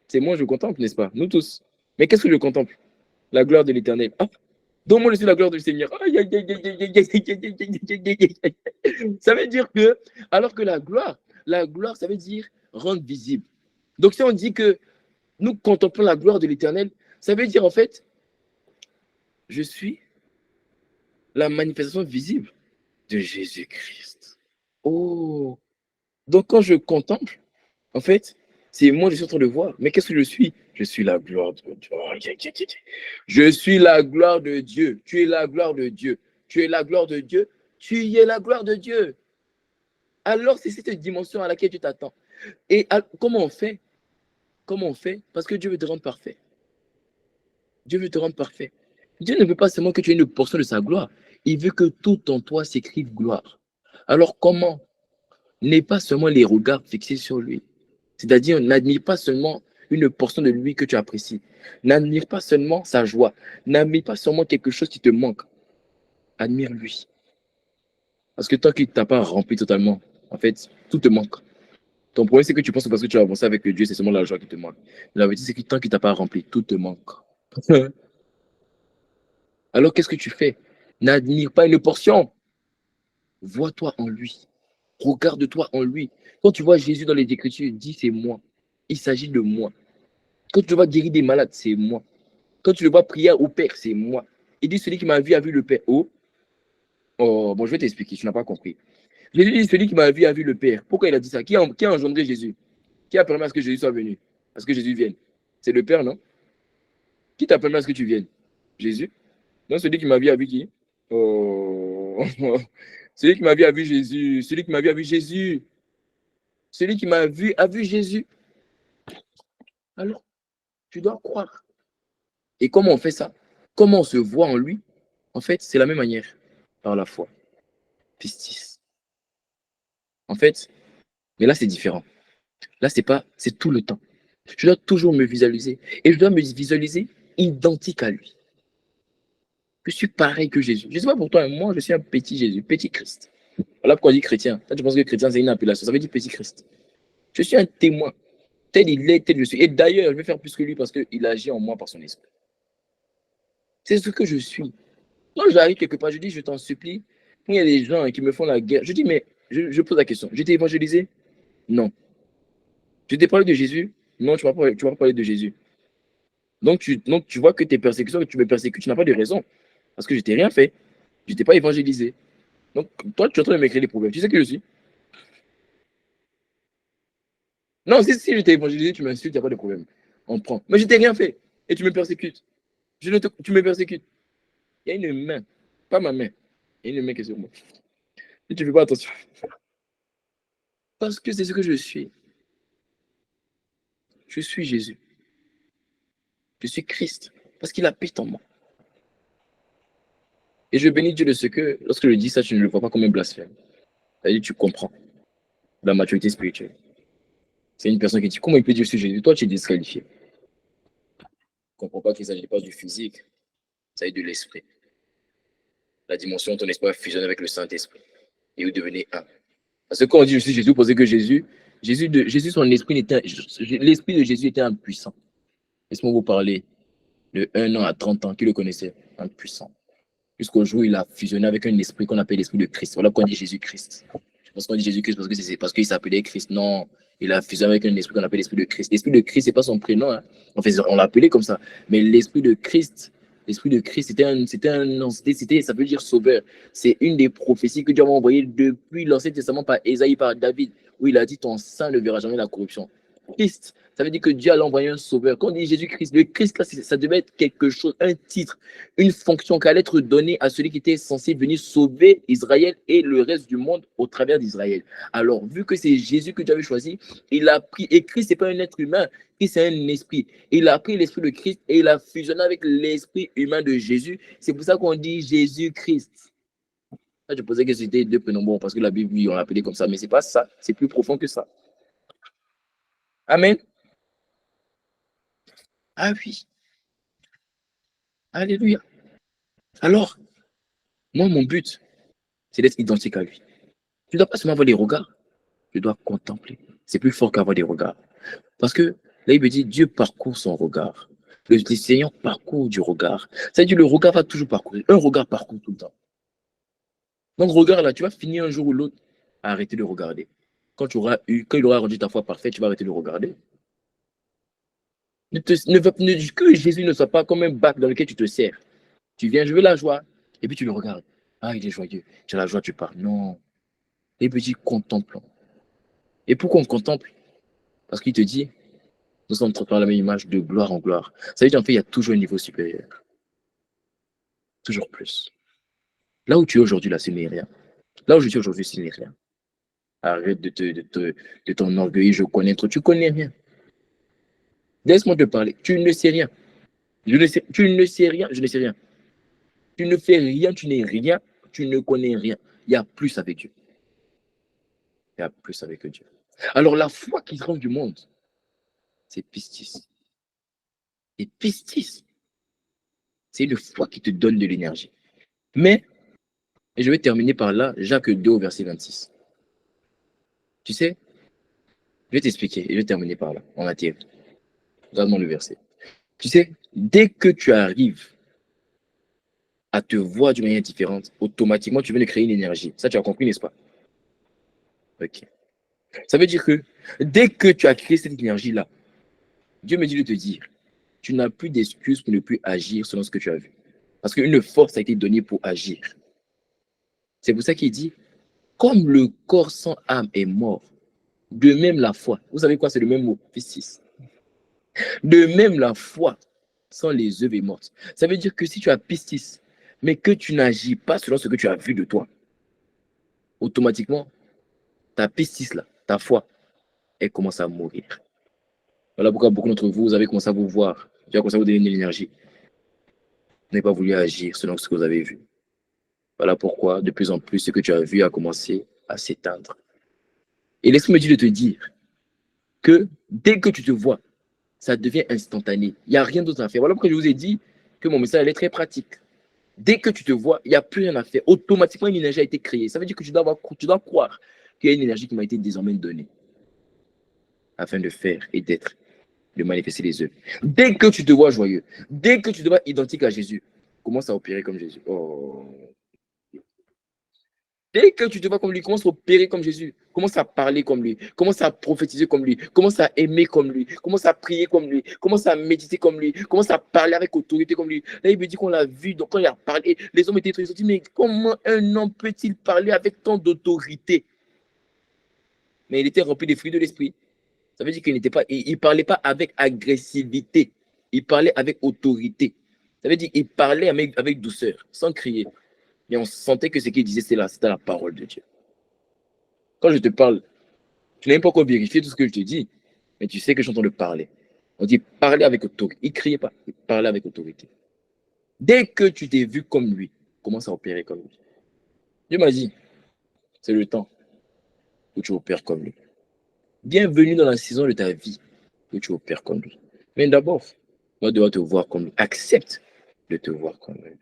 C'est moi, je contemple, n'est-ce pas? Nous tous. Mais qu'est-ce que je contemple? La gloire de l'Éternel. Ah, donc moi, je suis la gloire du Seigneur. Ça veut dire que, alors que la gloire, ça veut dire rendre visible. Donc si on dit que nous contemplons la gloire de l'Éternel, ça veut dire en fait, je suis la manifestation visible de Jésus-Christ. Oh, donc quand je contemple, en fait, C'est moi, je suis en train de voir. Mais qu'est-ce que je suis? Je suis la gloire de Dieu. Je suis la gloire de Dieu. Tu es la gloire de Dieu. Tu es la gloire de Dieu. Tu y es la gloire de Dieu. Alors, c'est cette dimension à laquelle tu t'attends. Et comment on fait? Comment on fait? Parce que Dieu veut te rendre parfait. Dieu veut te rendre parfait. Dieu ne veut pas seulement que tu aies une portion de sa gloire. Il veut que tout en toi s'écrive gloire. Alors, comment? N'aie pas seulement les regards fixés sur lui. C'est-à-dire, n'admire pas seulement une portion de lui que tu apprécies. N'admire pas seulement sa joie. N'admire pas seulement quelque chose qui te manque. Admire-lui. Parce que tant qu'il ne t'a pas rempli totalement, en fait, tout te manque. Ton problème, c'est que tu penses que parce que tu as avancé avec Dieu, c'est seulement la joie qui te manque. La vérité, c'est que tant qu'il ne t'a pas rempli, tout te manque. Alors, qu'est-ce que tu fais? N'admire pas une portion. Vois-toi en lui. Regarde-toi en lui. Quand tu vois Jésus dans les Écritures, dis c'est moi. Il s'agit de moi. Quand tu le vois guérir des malades, c'est moi. Quand tu le vois prier au Père, c'est moi. Il dit celui qui m'a vu a vu le Père. Oh, oh bon, je vais t'expliquer, tu n'as pas compris. Jésus dit celui qui m'a vu a vu le Père. Pourquoi il a dit ça? Qui a engendré Jésus? Qui a permis à ce que Jésus soit venu? À ce que Jésus vienne? C'est le Père, non? Qui t'a permis à ce que tu viennes? Jésus? Non, celui qui m'a vu a vu qui? Oh. Celui qui m'a vu a vu Jésus. Celui qui m'a vu a vu Jésus. Celui qui m'a vu a vu Jésus. Alors, tu dois croire. Et comment on fait ça? Comment on se voit en lui? En fait, c'est la même manière. Par la foi. Pistis. En fait, mais là, c'est différent. Là, c'est tout le temps. Je dois toujours me visualiser. Et je dois me visualiser identique à lui. Je suis pareil que Jésus. Je ne sais pas pour toi, moi, je suis un petit Jésus, petit Christ. Voilà pourquoi on dit chrétien. Toi, tu penses que chrétien, c'est une appellation. Ça veut dire petit Christ. Je suis un témoin. Tel il est, tel je suis. Et d'ailleurs, je vais faire plus que lui parce qu'il agit en moi par son esprit. C'est ce que je suis. Quand j'arrive quelque part, je dis, je t'en supplie. Quand il y a des gens qui me font la guerre, je dis, mais je pose la question. Je t'ai évangélisé? Non. Je t'ai parlé de Jésus? Non, tu ne vas pas parler de Jésus. Donc, tu vois que tes persécutions, que tu me persécutes, tu n'as pas de raison. Parce que je t'ai rien fait. Je t'ai pas évangélisé. Donc, toi, tu es en train de me créer des problèmes. Tu sais qui je suis? Non, si je t'ai évangélisé, tu m'insultes, il n'y a pas de problème. On prend. Mais je t'ai rien fait. Et tu me persécutes. Tu me persécutes. Il y a une main. Pas ma main. Il y a une main qui est sur moi. Et tu ne fais pas attention. Parce que c'est ce que je suis. Je suis Jésus. Je suis Christ. Parce qu'il habite en moi. Et je bénis Dieu de ce que, lorsque je dis ça, tu ne le vois pas comme un blasphème. C'est-à-dire, tu comprends la maturité spirituelle. C'est une personne qui dit, comment il peut dire ce Jésus? Toi, tu es disqualifié. Tu ne comprends pas qu'il ne s'agit pas du physique, il s'agit de l'esprit. La dimension de ton esprit fusionne avec le Saint-Esprit. Et vous devenez un. Parce que quand on dit je suis Jésus, vous pensez que Jésus, son esprit n'était, l'esprit de Jésus était impuissant. Laisse-moi vous parler de 1 an à 30 ans, qui le connaissait? Impuissant. Jusqu'au jour où il a fusionné avec un esprit qu'on appelle l'esprit de Christ. Voilà pourquoi on dit Jésus-Christ. Je pense qu'on dit Jésus-Christ parce que c'est parce qu'il s'appelait Christ. Non, il a fusionné avec un esprit qu'on appelle l'esprit de Christ. L'esprit de Christ, c'est pas son prénom. Hein. En fait, on l'appelait comme ça. Mais l'esprit de Christ, ça veut dire sauveur. C'est une des prophéties que Dieu m'a envoyées depuis l'Ancien Testament par Ésaïe, par David, où il a dit ton sang ne verra jamais la corruption. Christ, ça veut dire que Dieu a envoyé un sauveur. Quand on dit Jésus-Christ, le Christ, là, ça devait être quelque chose, un titre, une fonction qui allait être donnée à celui qui était censé venir sauver Israël et le reste du monde au travers d'Israël. Alors, vu que c'est Jésus que Dieu avait choisi, il a pris, et Christ, ce n'est pas un être humain, Christ, c'est un esprit. Il a pris l'esprit de Christ et il a fusionné avec l'esprit humain de Jésus. C'est pour ça qu'on dit Jésus-Christ. Là, je posais que c'était deux prénoms, bon, parce que la Bible, oui, on l'appelait comme ça, mais ce n'est pas ça, c'est plus profond que ça. Amen. Ah oui. Alléluia. Alors, moi, mon but, c'est d'être identique à lui. Tu ne dois pas seulement avoir des regards, tu dois contempler. C'est plus fort qu'avoir des regards. Parce que là, il me dit, Dieu parcourt son regard. Le Seigneur parcourt du regard. Ça veut dire le regard va toujours parcourir. Un regard parcourt tout le temps. Donc, regarde là, tu vas finir un jour ou l'autre à arrêter de regarder. Quand il aura rendu ta foi parfaite, tu vas arrêter de regarder. Que Jésus ne soit pas comme un bac dans lequel tu te sers. Tu viens, je veux la joie. Et puis tu le regardes. Ah, il est joyeux. Tu as la joie, tu pars. Non. Et puis, contemplons. Et pourquoi on contemple? Parce qu'il te dit, Nous sommes traités par la même image de gloire en gloire. Ça veut dire en fait, il y a toujours un niveau supérieur. Toujours plus. Là où tu es aujourd'hui, là, ce n'est rien. Là où je suis aujourd'hui, ce n'est rien. Arrête de t'enorgueillir, je connais trop. Tu connais rien. Laisse-moi te parler. Tu ne sais rien. Tu ne sais rien, je ne sais rien. Tu ne fais rien, tu n'es rien, tu ne connais rien. Il y a plus avec Dieu. Il y a plus avec Dieu. Alors la foi qui rend du monde, c'est pistis. Et pistis, c'est une foi qui te donne de l'énergie. Mais, et je vais terminer par là, Jacques 2 au verset 26. Tu sais, je vais t'expliquer et je vais terminer par là, en matière. Regarde-moi le verset. Tu sais, dès que tu arrives à te voir d'une manière différente, automatiquement, tu viens de créer une énergie. Ça, tu as compris, n'est-ce pas? Ok. Ça veut dire que dès que tu as créé cette énergie-là, Dieu me dit de te dire, tu n'as plus d'excuses pour ne plus agir selon ce que tu as vu. Parce qu'une force a été donnée pour agir. C'est pour ça qu'il dit, comme le corps sans âme est mort, de même la foi. Vous savez quoi, c'est le même mot, pistis. De même la foi sans les œuvres est morte. Ça veut dire que si tu as pistis, mais que tu n'agis pas selon ce que tu as vu de toi, automatiquement, ta pistis là, ta foi, elle commence à mourir. Voilà pourquoi beaucoup d'entre vous, vous avez commencé à vous voir. Tu as commencé à vous donner de l'énergie. Vous n'avez pas voulu agir selon ce que vous avez vu. Voilà pourquoi, de plus en plus, ce que tu as vu a commencé à s'éteindre. Et laisse-moi dire de te dire que dès que tu te vois, ça devient instantané. Il n'y a rien d'autre à faire. Voilà pourquoi je vous ai dit que mon message est très pratique. Dès que tu te vois, il n'y a plus rien à faire. Automatiquement, une énergie a été créée. Ça veut dire que tu dois croire qu'il y a une énergie qui m'a été désormais donnée afin de faire et d'être, de manifester les œuvres. Dès que tu te vois joyeux, dès que tu te vois identique à Jésus, commence à opérer comme Jésus. Oh. Dès que tu te vois comme lui, commence à opérer comme Jésus. Commence à parler comme lui. Commence à prophétiser comme lui. Commence à aimer comme lui. Commence à prier comme lui. Commence à méditer comme lui. Commence à parler avec autorité comme lui. Là, il me dit qu'on l'a vu. Donc, quand il a parlé, les hommes étaient très dit, mais comment un homme peut-il parler avec tant d'autorité? Mais il était rempli des fruits de l'esprit. Ça veut dire qu'il n'était pas, il parlait pas avec agressivité. Il parlait avec autorité. Ça veut dire qu'il parlait avec douceur, sans crier. Mais on sentait que ce qu'il disait, c'était la parole de Dieu. Quand je te parle, tu n'as même pas encore vérifié tout ce que je te dis, mais tu sais que je suis en train de parler. On dit parler avec autorité. Il ne criait pas, il parlait avec autorité. Dès que tu t'es vu comme lui, commence à opérer comme lui. Dieu m'a dit, c'est le temps où tu opères comme lui. Bienvenue dans la saison de ta vie où tu opères comme lui. Mais d'abord, tu dois te voir comme lui. Accepte de te voir comme lui.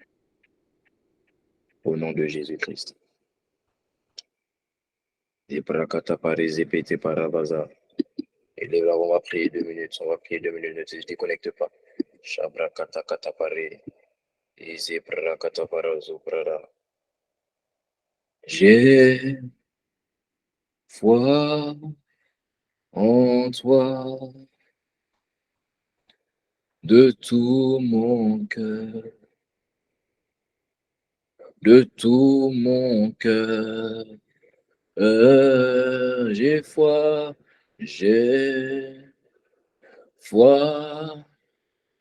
Au nom de Jésus-Christ. Et là, on va prier 2 minutes. On va prier 2 minutes. Ne te déconnecte pas. Shabra kata kata pare. J'ai foi en toi de tout mon cœur, de tout mon cœur. J'ai foi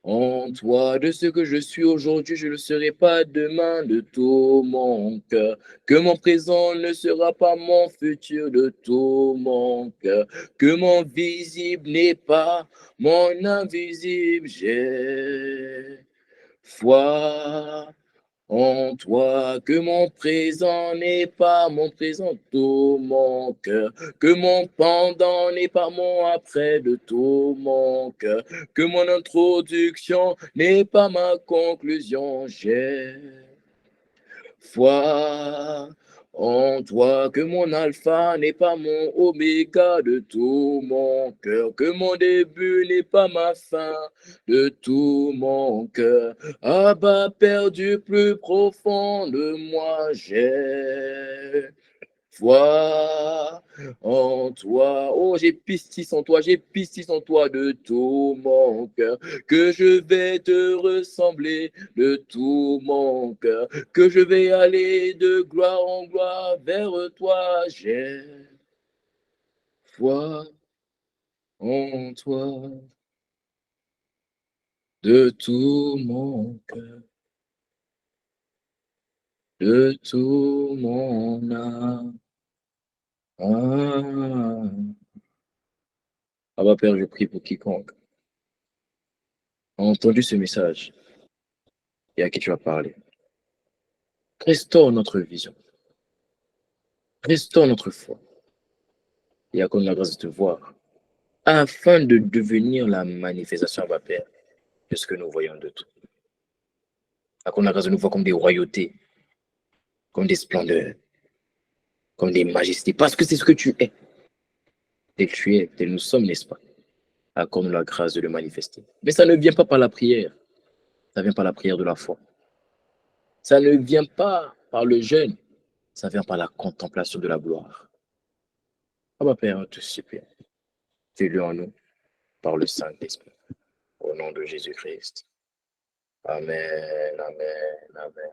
en toi, de ce que je suis aujourd'hui, je ne le serai pas demain de tout mon cœur. Que mon présent ne sera pas mon futur de tout mon cœur. Que mon visible n'est pas mon invisible. J'ai foi en toi, que mon présent n'est pas mon présent, tout mon cœur, que mon pendant n'est pas mon après de tout mon cœur, que mon introduction n'est pas ma conclusion, j'ai foi en toi, que mon alpha n'est pas mon oméga de tout mon cœur, que mon début n'est pas ma fin de tout mon cœur. Abba, Père du plus profond de moi, j'ai foi en toi. Oh, j'ai pistis en toi, j'ai pistis en toi de tout mon cœur, que je vais te ressembler de tout mon cœur, que je vais aller de gloire en gloire vers toi. J'ai foi en toi. de tout mon cœur, de tout mon âme. Abba Père, je prie pour quiconque a entendu ce message et à qui tu as parlé. Restaure notre vision, restaure notre foi et accorde la grâce de te voir afin de devenir la manifestation, Abba Père, de ce que nous voyons de toi. Accorde la grâce de nous voir comme des royautés, comme des splendeurs, comme des majestés, parce que c'est ce que tu es. Tel tu es, tel nous sommes, n'est-ce pas? Accorde-nous la grâce de le manifester. Mais ça ne vient pas par la prière, ça vient par la prière de la foi. Ça ne vient pas par le jeûne, ça vient par la contemplation de la gloire. Abba Père, on te supplie, fais-le en nous par le Saint-Esprit. Au nom de Jésus-Christ. Amen, amen, amen.